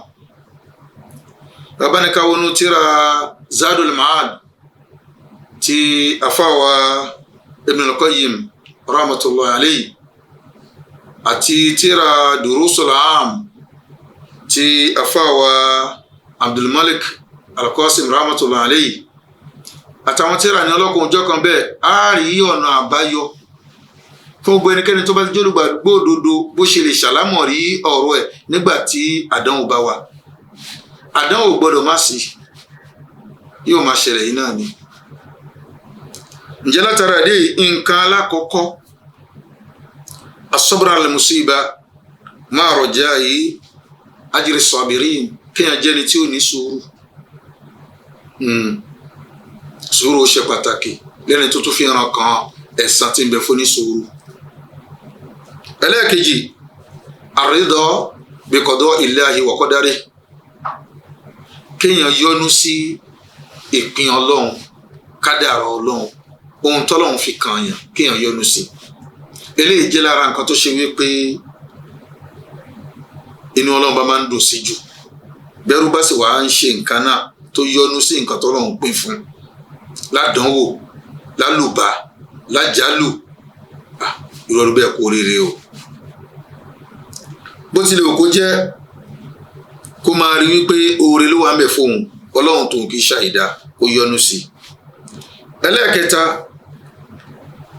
rabanika wọnú tíra Zadul Ma'ad ti afáwa Ibn al-Qayyim rahmatullahi alayhi àti tíra Durusul Am ti afáwa Abdul Malik Al-Qasim rahmatullahi alayhi àtàwọn tíra ní ọlọ́kùnrin ọjọ́ kan bẹ́ẹ̀ á rí ọ̀nà àbáyọ fún gbogbo ẹnikẹ́ni tó bá ti jólùgbàgbọ́ òdodo bó ṣe lè ṣàlámọ̀ rí ọ̀rọ̀ ẹ̀ nígbà tí àdánwò bá wà. Àdánwò gbọ́dọ̀ má sí, yóò máa ṣẹlẹ̀ yìí náà ni. Ǹjẹ́ látara dé nǹkan alákọ̀ọ́kọ́ as-sabr ala al-musiba ma'a raja'i ajri as-sabirin kéèyàn jẹ́ni tí ó ní sùúrù. Sùúrù ó ṣe pàtàkì lẹ́ni tó tún fi hàn kan ẹ̀san tí ń bẹ fún ní sùúrù. Ẹlẹ́ẹ̀kejì ar-rida bi qada'illahi wa qadarihi kéèyàn yọ́nú sí ìpín Ọlọ́run kádàrá Ọlọ́run ohun tọ́lọ́run fi kàn yàn kéèyàn yọ́nú sí. Eléyìí jẹ́ lára nǹkan tó ṣe wípé inú Ọlọ́run bá máa ń dùn sí jù bẹ́rù bá sì wá ń ṣe nǹkan náà tó yọ́nú sí nǹkan tọ́lọ́run pín fún ládánwò lálùbá lájálù ìrọ̀lú bẹ́ẹ̀ kó rere o. Bó tilẹ̀ òkú jẹ́ kó máa rí wípé oore ló wà ń bẹ fóun Ọlọ́run tó kì í ṣàìdá kó yọ́nú sí. Ẹlẹ́ẹ̀kẹta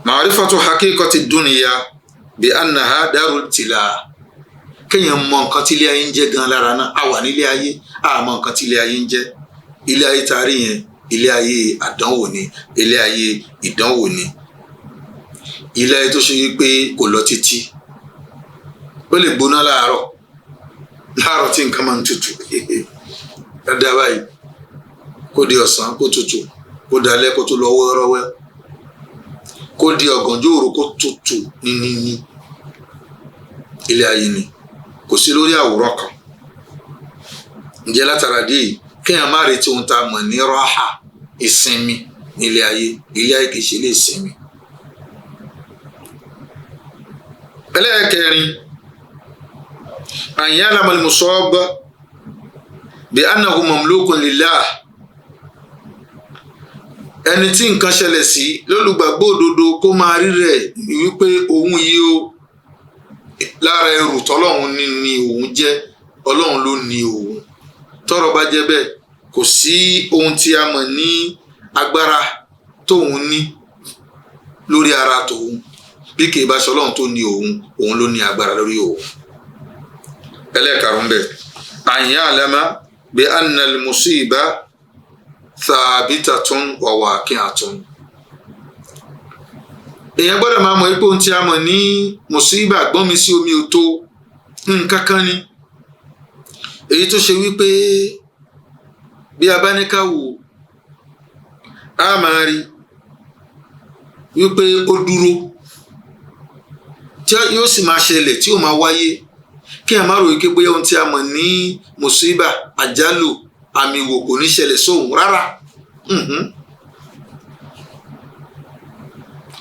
ma'rifatu haqiqati dunya bi annaha darul tila kéèyàn mọ nǹkan tí ilé ayé ń jẹ́ gan lára náà a wà nílé ayé a mọ nǹkan tí ilé ayé ń jẹ́. Ilé ayé tá a rí yẹn ilé ayé àdánwò ni, ilé ayé ìdánwò ni, ilé ayé tó ṣe wípé kò lọ títí. Ó lè gbóná láàárọ̀ tí nǹkan máa ń tutù dáadáa báyìí kó di ọ̀sán kó tutù kó dalẹ́ kó tó lọ wẹ́rọ́wẹ́ kó di ọ̀gànjọ́ òru kó tutù níníní. Ilé ayé ni kò sí lórí àwòrán kan. Ǹjẹ́ látara dé kéèyàn má retí ohun tá a mọ̀ ní ráhà ìsinmi nílé ayé. Ilé ayé kìí ṣe lè sinmi. Ẹlẹ́ẹ̀kẹrin an ya'lama al-musab bi annahu mamlukun lillah ẹni tí nǹkan ṣẹlẹ̀ sí lólùgbàgbọ́ òdodo kó máa rí rẹ̀ wípé òun yìí ó lára ẹrù tọ́lọ́run ní òun jẹ́ Ọlọ́run ló ní òun. Tọ́rọ̀ bá jẹ́ bẹ́ẹ̀ kò sí ohun tí a mọ̀ ní agbára tóun ní lórí ara tòun bí kì í bá ṣe Ọlọ́run tó ní òun ló ní agbára lórí òun. Ẹlẹ́ẹ̀karùn-ún bẹ́ẹ̀ an ya'lama bi anna al-musiba thabitatun wa waqi'atun. Èèyàn gbọ́dọ̀ máa mọ̀ pé ohun tí a mọ̀ ní mùsíbà gbọ́n mi sí omi ò tó nǹkan kan ni èyí tó ṣe wípé bí a bá ní ká wò á máa rí wípé ó dúró tí yóò sì máa ṣẹlẹ̀ tí ó máa wáyé kí a máa rò wípé bóyá ohun tí a mọ̀ ní mùsíbà àjálù àmì wò kò ní ṣẹlẹ̀ sóhun rárá.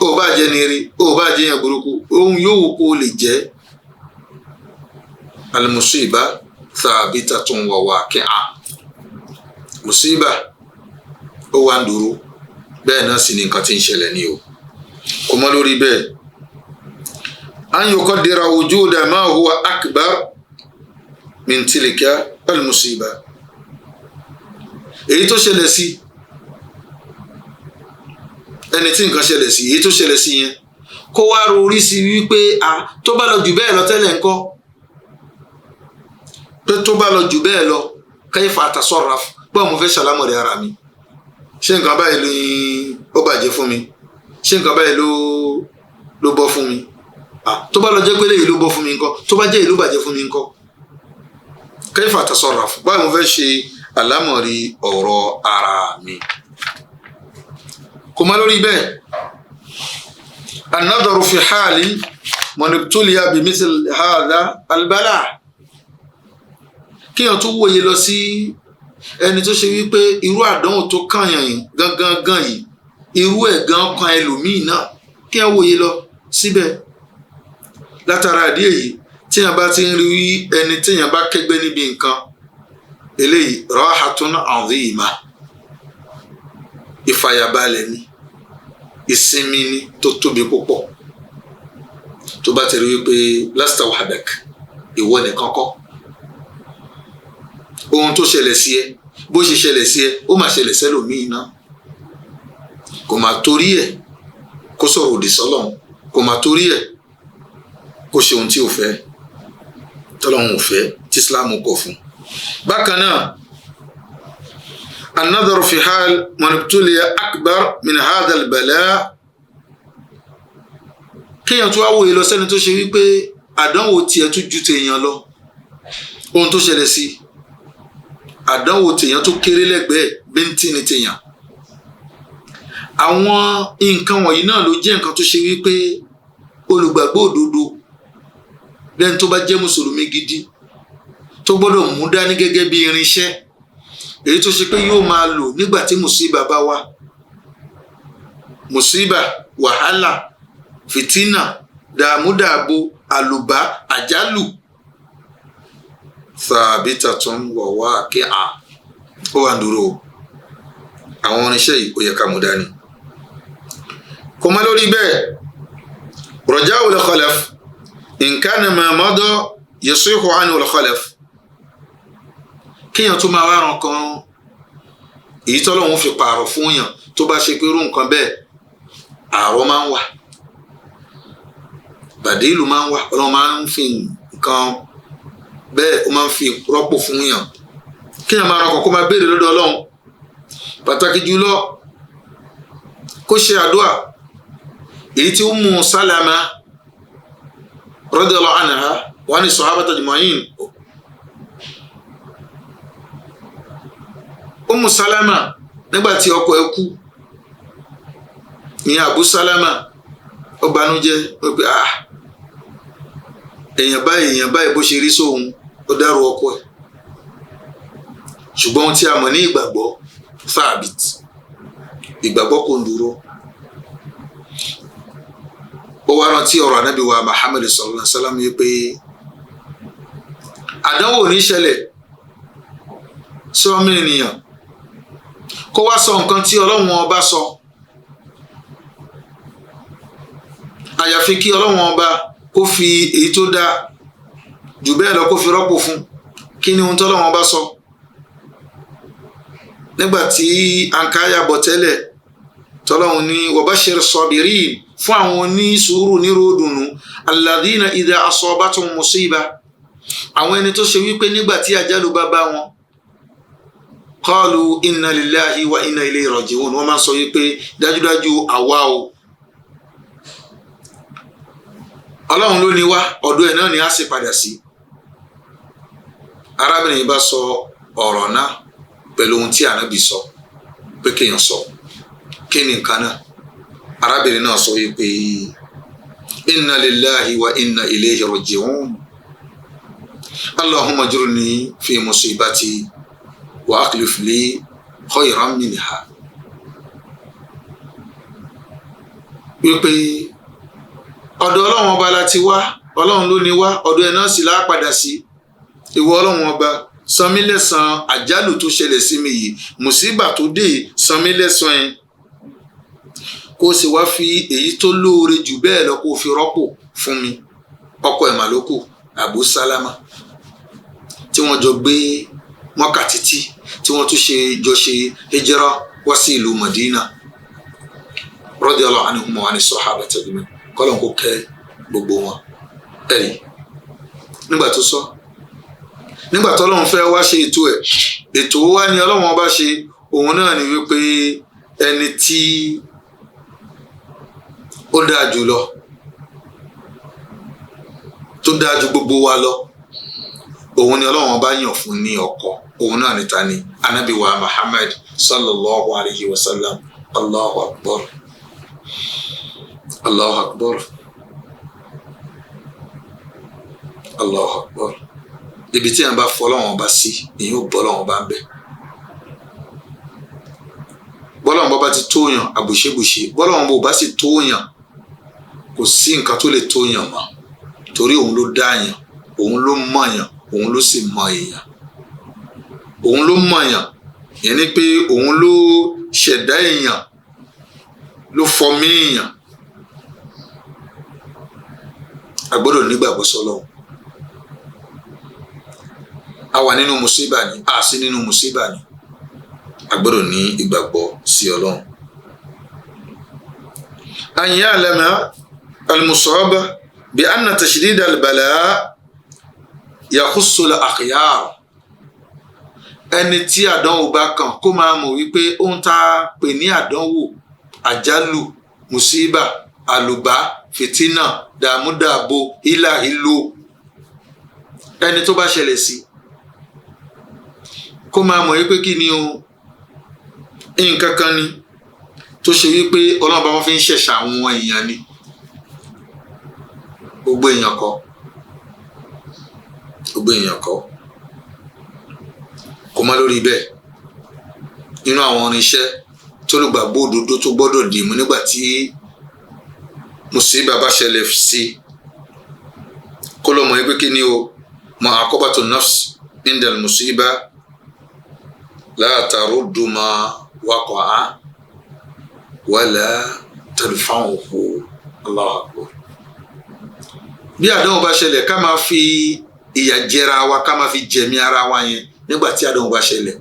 Ó bá jẹ́ ní rí ó bá jẹ́ yẹn burúkú ohun yóò wò kó lè jẹ́ al-musiba thabitatun wa waqi'a. Mùsíbà ó wà ń dúró bẹ́ẹ̀ náà sì ni nǹkan tí ń ṣẹlẹ̀ ní o kò mọ́ lórí bẹ́ẹ̀. An yuqaddira wujuda ma huwa akbar min tilka al-musiba. Èyí tó ṣẹlẹ̀ sí ẹni tí nǹkan ṣẹlẹ̀ sí èyí tó ṣẹlẹ̀ sí yẹn kó wá rorí sí wípé tó bá lọ jù bẹ́ẹ̀ lọ tẹ́lẹ̀ ńkọ́ pé tó bá lọ jù bẹ́ẹ̀ lọ kayfa atasarraf pé mo fẹ́ ṣàlámọ̀rẹ́ ara mi ṣé nǹkan báyìí ni ó bàjẹ́ fún mi ṣé nǹkan báyìí ló bọ́ fún mi tó bá lọ jẹ́ pé léyìí ló bọ́ fún mi ńkọ́ tó bá jẹ́ èyí ló bàjẹ́ fún mi ńkọ́ kayfa atasarraf báyìí mo fẹ́ ṣe àlámọ̀rí ọ̀rọ̀ ara mi. Kò má lórí bẹ́ẹ̀ an-nadaru fi hali mọ̀nìtúlìyà bí mísìl hàdá albálà kíyàn tó wòye lọ sí ẹni tó ṣe wípé irú àdánwò tó kàyàn yìí gangan yìí irú ẹ̀ gan kan ẹlòmíì náà kíyàn wòye lọ síbẹ̀ látara àdí èyí tíyàn bá ti ń rí ẹni tíyàn bá kẹ́gbẹ́ níbi nǹkan eléyìí rahatun azima ìfàyàbalẹ̀ ni ìsinmi ni tó tóbi púpọ̀ tó bá ti rí wípé lasta wahdak ìwọ nìkan kọ́ ohun tó ṣẹlẹ̀ sí ẹ bó ṣe ṣẹlẹ̀ sí ẹ ó máa ṣẹlẹ̀ sẹ́lòmíì náà kò máa torí ẹ̀ kó sọ̀rọ̀ òdì sọ́lọ́run kò máa torí ẹ̀ kó ṣe ohun tí ò fẹ́ tọ́lọ́run ò fẹ́ tí Islam kọ̀ fún. bákan náà an-nadharu fi hal man ibtuliya akbar min hadha al-bala' kéèyàn tó wá wòye lọ sẹ́ni tó ṣe wípé àdánwò tiẹ̀ tún ju tèèyàn lọ ohun tó ṣẹlẹ̀ sí àdánwò tèèyàn tó kéré lẹ́gbẹ̀ẹ́ bíntín ni tèèyàn. àwọn nǹkan wọ̀nyí náà ló jẹ́ nǹkan tó ṣe wípé olùgbàgbọ́ òdodo lẹ́ni tó bá jẹ́ mùsùlùmí gidi tó gbọ́dọ̀ mú dání gẹ́gẹ́ bí irinṣẹ́ èyí tó ṣe pé yóò máa lò nígbà tí mùsíbà bá wá mùsíbà wàhálà fìtínà dààmúdààbò àlùbá àjálù thabitatun wa waqi'a ó wà dúró àwọn irinṣẹ́ yìí ó yẹ ká mú dání. kò má lórí bẹ́ẹ̀ raja'u al-khalaf in kana ma mada yasihu anhu al-khalaf kéèyàn tó máa wá ran kan èyí tọ́lọ́run fi pààrọ̀ fún yàn tó bá ṣe pé irú nǹkan bẹ́ẹ̀ àárọ̀ máa ń wà bàdílù máa ń wà ọlọ́run máa ń fi nǹkan bẹ́ẹ̀ ó máa ń fi rọ́pò fún yàn kéèyàn máa ran kan kó máa béèrè lọ́dọ̀ ọlọ́run pàtàkì jùlọ kó ṣe àdúrà èyí tí Ummu Salama radiyallahu anha wa ni sahabata ajma'in. Ummu Salama nígbàtí ọkọ ẹ̀ kú ní Abu Salama ó banújẹ́ ó pé èèyàn báyìí bó ṣe rí sóhun ó dárò ọkọ ẹ̀ ṣùgbọ́n ohun tí a mọ̀ ní ìgbàgbọ́ thabit ìgbàgbọ́ kò ń dúró. ó wá rántí ọ̀rọ̀ Ànábì wa Muhammad sallallahu alaihi wasallam yìí pé àdánwò ní ṣẹlẹ̀ sọ́mọ ènìyàn kó wá sọ nǹkan tí Ọlọ́run ọba sọ àyàfi kí Ọlọ́run ọba kó fi èyí tó dá jù bẹ́ẹ̀ lọ kó fi rọ́pò fún kí ni ohun tí Ọlọ́run ọba sọ nígbàtí àǹkáyà bọ̀ tẹ́lẹ̀ tọ́lọ́run ní wabashir sabirin fún àwọn onísùúrù níròdùnú alladhina idha asabatum musiba àwọn ẹni tó ṣe wípé nígbàtí àjálù bá bá wọn qalu inna lillahi wa inna ilayhi raji'un wọ́n máa sọ wípé dájúdájú àwa o Ọlọ́run ló ní wá ọ̀dọ̀ ẹ̀ náà ni a sì padà sí. arábìnrin bá sọ ọ̀rọ̀ náà pẹ̀lú ohun tí Ànábì sọ pé kéèyàn sọ kí ni nǹkan náà arábìnrin náà sọ wípé inna lillahi wa inna ilayhi raji'un allahumma ajurni fi musibati wa akhlif li khayran minha wípé ọ̀dọ̀ Ọlọ́run ọba la ti wá Ọlọ́run ló ní wá ọ̀dọ̀ ẹ̀ náà sì lá padà sí ìwọ Ọlọ́run ọba san mí lẹ́san àjálù tó ṣẹlẹ̀ sí mi yìí mùsíbà tó dé san mí lẹ́san ẹ̀ kó sì wá fi èyí tó lóore jù bẹ́ẹ̀ lọ kó fi rọ́pò fún mi ọkọ ẹ̀ màlókù Abu Salama tí wọ́n jọ gbé Mọ́kà títí tí wọ́n tún jọ ṣe hijira wá sí ìlú Madina radiyallahu anhum wa ani sahabati ajma'in kọ́lọ̀n kó kẹ́ gbogbo wọn ẹ̀yìn nígbà tó sọ nígbà tó Ọlọ́run fẹ́ wá ṣe ètò wá ní Ọlọ́run ọba ṣe òun náà ni wípé ẹni tí ó dáa jù lọ tó dáa ju gbogbo wa lọ òun ni Ọlọ́run ọba yàn fún ní ọkọ òun náà ni ta ni Ànábì wa Muhammad sallallahu alayhi wa sallam. Allahu akbar Allahu akbar Allahu Akbar. Ibi tí a bá fọlọ́wọ́n bá sí èyí ò bọ́lọ́wọ́n bá ń bẹ̀. Bọ́lọ́wọ́n bá ti tóyàn àbùṣebùṣe, bọ́lọ́wọ́n bá sì tóyàn kò sí nǹkan tó lè tóyàn mọ́, torí òun ló dáyàn, òun ló mọ̀yàn, òun ló sì mọ èèyàn. Òun ló mọ̀yàn, yẹn ni pé òun ló ṣẹ̀dá èèyàn, ló fọmí èèyàn. A gbọ́dọ̀ nígbàgbọ́ sọ́lọ́run. A wà nínú mùsíbà ni, a sí nínú mùsíbà ni, a gbọ́dọ̀ ní ìgbàgbọ́ sí Ọlọ́run. An ya'lama al-musaba bi anna tashdid al-bala yakhussu al-akhyar. Ẹni tí àdánwò bá kàn kó máa mọ̀ wípé ohun tá a pè ní àdánwò, àjálù, mùsíbà, àlùbá, fìtínà, dààmúdààbò, hílàhílò, ẹni tó bá ṣẹlẹ̀ sí kó máa mọ̀ wípé kí ni o, nǹkan kan ni tó ṣe wípé Ọlọ́run bá wọn fi ń ṣẹ̀ṣà àwọn èèyàn ni, gbogbo èèyàn kọ́, gbogbo èèyàn kọ́. Kò má lórí bẹ́ẹ̀ nínú àwọn irinṣẹ́ tó lùgbàgbọ́ òdodo tó gbọ́dọ̀ dì mú nígbà tí mùsíbà bá ṣẹlẹ̀ sí, kó lọ mọ̀ wípé kí ni o, ma aqabatu nafs indal musiba la taruddu ma waqa'a wala tadfa'uhu. Allahu Akbar. Bí àdánwò bá ṣẹlẹ̀ ká máa fi ìyà jẹra wa, ká máa fi jẹ̀mí ara wa yẹn nígbà tí àdánwò bá ṣẹlẹ̀.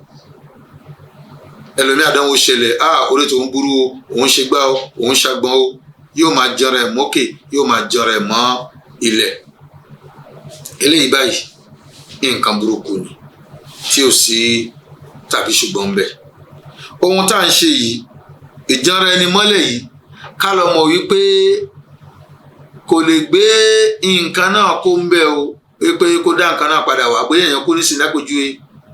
Ẹlòmí àdánwò ṣẹlẹ̀, orí tó ń burú o, òun ṣe gbá o, òun ṣàgbọ́n o, yóò máa jọra ẹ̀ mókè, yóò máa jọra ẹ̀ mọ́ ilẹ̀. Eléyìí báyìí nǹkan burúkú ni tí ò sí tàbí ṣùgbọ́n ń bẹ. Ohun tá à ń ṣe yìí, ìjọra ẹni mọ́lẹ̀ yìí, ká lọ mọ̀ wípé kò lè gbé nǹkan náà kó ń bẹ o, wípé kó dá nǹkan náà padà wá, bóyá èèyàn kú ní sinakojú ẹ,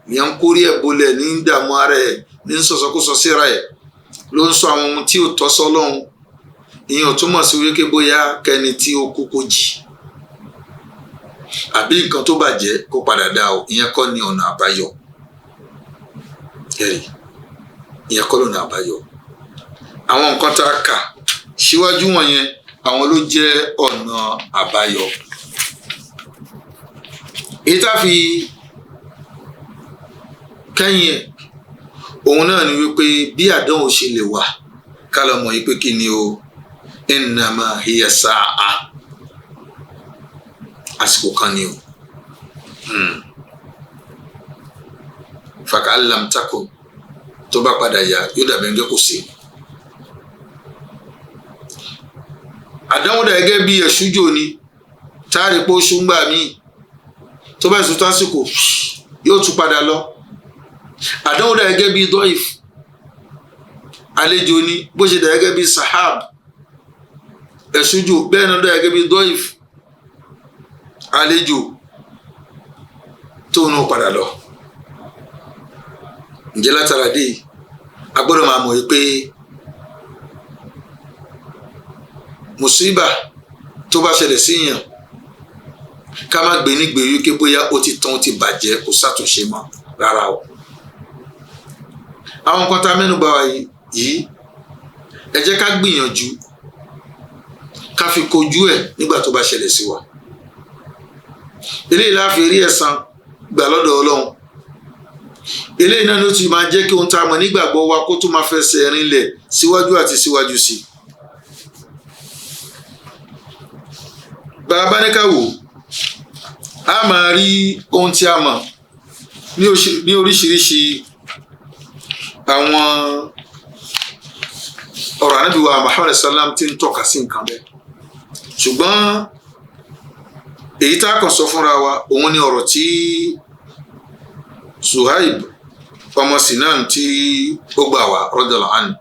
èèyàn ń kórí ẹ̀ bolẹ̀ ní dààmú ara ẹ̀, ní sọ̀sọ́kúsọ síra ẹ̀, ló ń sọ àwọn ohun tí ò tọ́ sọ́lọ́hun. Ìyẹn ò túmọ̀ sí wípé bóyá kẹni tí ó kú kó jì, àbí nǹkan tó bàjẹ́ kó padà dá o, ìyẹn kọ́ ni ọ̀nà àbáyọ. Ẹ̀rí, ìyẹn kọ́ lọ́nà àbáyọ. Àwọn nǹkan tá a kà síwájú wọ̀nyẹn, àwọn ló jẹ́ ọ̀nà àbáyọ. Èyí tá a fi kẹ́yìn ẹ̀, òun náà ni wípé bí àdánwò ṣe lè wà, ká lọ mọ̀ wípé kí ni o, innama hiya sa'a, àsìkò kan ni o. Faka'an lam takun, tó bá padà yá yóò dàbí ẹgbẹ́ kò sí. Àdánwò dà gẹ́gẹ́ bí ẹ̀ṣújò ni, táàrí pé ó ṣúngbà míì, tó bá ìsútọ́ àsìkò yóò tún padà lọ. Àdánwò dà gẹ́gẹ́ bí dọ́ìf, àlejò ni, bó ṣe dà gẹ́gẹ́ bí sahab, ẹ̀ṣújò, bẹ́ẹ̀ náà dà gẹ́gẹ́ bí dọ́ìf, àlejò tó náà padà lọ. Ǹjẹ́ látara dé a gbọ́dọ̀ máa mọ̀ pé mùsíbà tó bá ṣẹlẹ̀ síyàn, ká má gbé ní gbèrú ké bóyá ó ti tán, ó ti bàjẹ́, kò sàtúnṣe mọ́, rárá o. Àwọn nǹkan tá a mẹ́nu bà yìí, ẹ jẹ́ ká gbìyànjú ká fi kojú ẹ̀ nígbà tó bá ṣẹlẹ̀ sí wa. Eléyìí la fi rí ẹ̀san gbà lọ́dọ̀ Ọlọ́run. Eléyìí náà ló ti máa jẹ́ kí ohun tá a mọ̀ nígbàgbọ́ wa kó tún máa fẹsẹ̀ rinlẹ̀ síwájú àti síwájú sí. Bàbá ní ká wò, a máa rí ohun tí a mọ̀ ní oríṣiríṣi àwọn ọ̀rọ̀ Ànábì wa Muhammad sallam tí ń tọ́ka sí nǹkan bẹ́ẹ̀. Ṣùgbọ́n èyí tá a kàn sọ fúnra wa, òun ni ọ̀rọ̀ tí Suhaib ọmọ Sinan tí ó gbà wá radiyallahu anhu,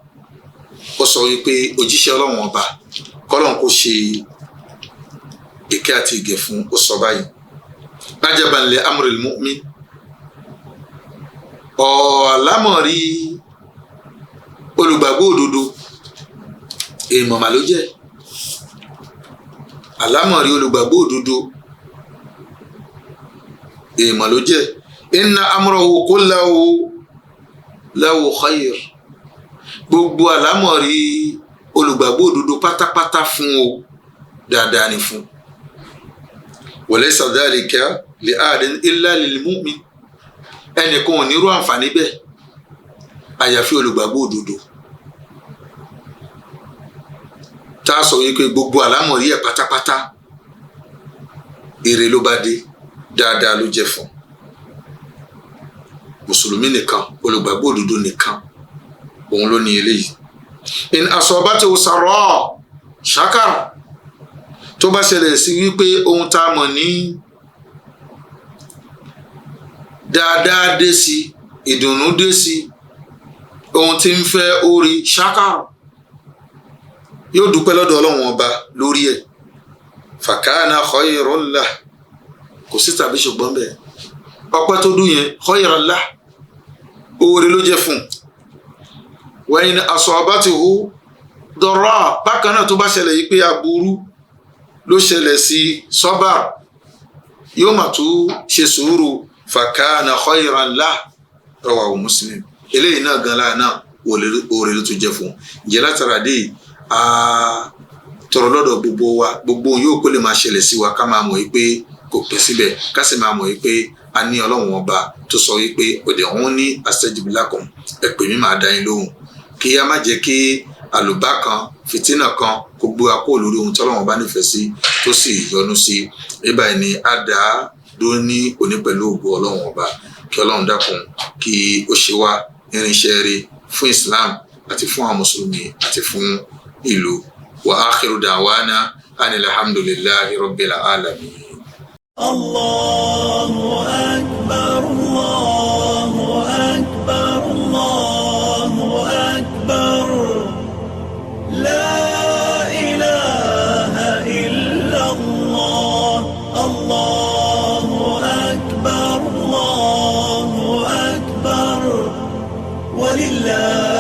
ó sọ wípé òjíṣẹ́ Ọlọ́run ọba kọ́lọ́n kó ṣe ìkẹ́ àti ìgẹ̀ fún, ó sọ báyìí: ajaban li amril mu'min, ọ̀làmọ̀rí olùgbàgbọ́ òdodo èèmọ̀ mà ló jẹ́. Àlámọ̀rí olùgbàgbọ́ òdodo èèmọ̀ ló jẹ́ inna amrahu kullahu lahu khayr gbogbo àlámọ̀rí olùgbàgbọ́ òdodo pátápátá fún o dáadáa ni fún wa laysa dhalika li ahadin illa lil mu'min ẹnìkan ò ní irú àǹfààní bẹ́ẹ̀ àyàfi olùgbàgbọ́ òdodo tá a sọ wípé gbogbo àlámọ̀rí ẹ̀ pátápátá èrè ló bá dé dáadáa ló jẹ́ fún mùsùlùmí nìkan olùgbàgbọ́ òdodo nìkan òun ló ní eléyìí in asabatu sarra shakara tó bá ṣẹlẹ̀ sí wípé ohun tá a mọ̀ ní dáadáa dé sí ìdùnnú dé sí ohun tí ń fẹ́ orí shakara yóò dúpẹ́ lọ́dọ̀ ọlọ́run ọba lórí ẹ̀ fakana khayran lah kò sí tàbí ṣùgbọ́n bẹ́ẹ̀ ọpẹ́ tó dùn yẹn khayran lah oore ló jẹ́ fún wa in asabatuhu darra bákan náà tó bá ṣẹlẹ̀ yìí pé aburú ló ṣẹlẹ̀ sí sọ́bà yóò mà tún ṣe sùúrù fakana khayran lah rawahu Muslim eléyìí náà gan láàánà oore ló tún jẹ́ fún ǹjẹ́ látara dé tọrọ lọ́dọ̀ gbogbo wa gbogbo yóò kó lè máa ṣẹlẹ̀ sí wa ká máa mọ̀ wípé kò pẹ́ síbẹ̀ ká sì máa mọ̀ wípé a ní ọlọ́run ọba tó sọ wípé òde òun ní astajib lakum ẹ pè mí máa dá yín lóhùn kí a má jẹ́ kí àlùbá kan fìtínà kan kó gbé wa kó lórí ohun tí ọlọ́run ọba nífẹ̀ẹ́ sí tó sì yọ́nú sí ibà ni a dá dó ní òní pẹ̀lú ògo ọlọ́run ọba kí ọlọ́run dákun kí ó ṣe wá irinṣẹ́ rere fún Islam àti fún àwọn mùsùlùmí àti fún ìlú wa akhiru da'wana anil hamdulillahi rabbil alamin. Allahu akbar, Allahu akbar, Allahu akbar. La ilaha illa Allah. Allahu akbar, Allahu akbar. Walillah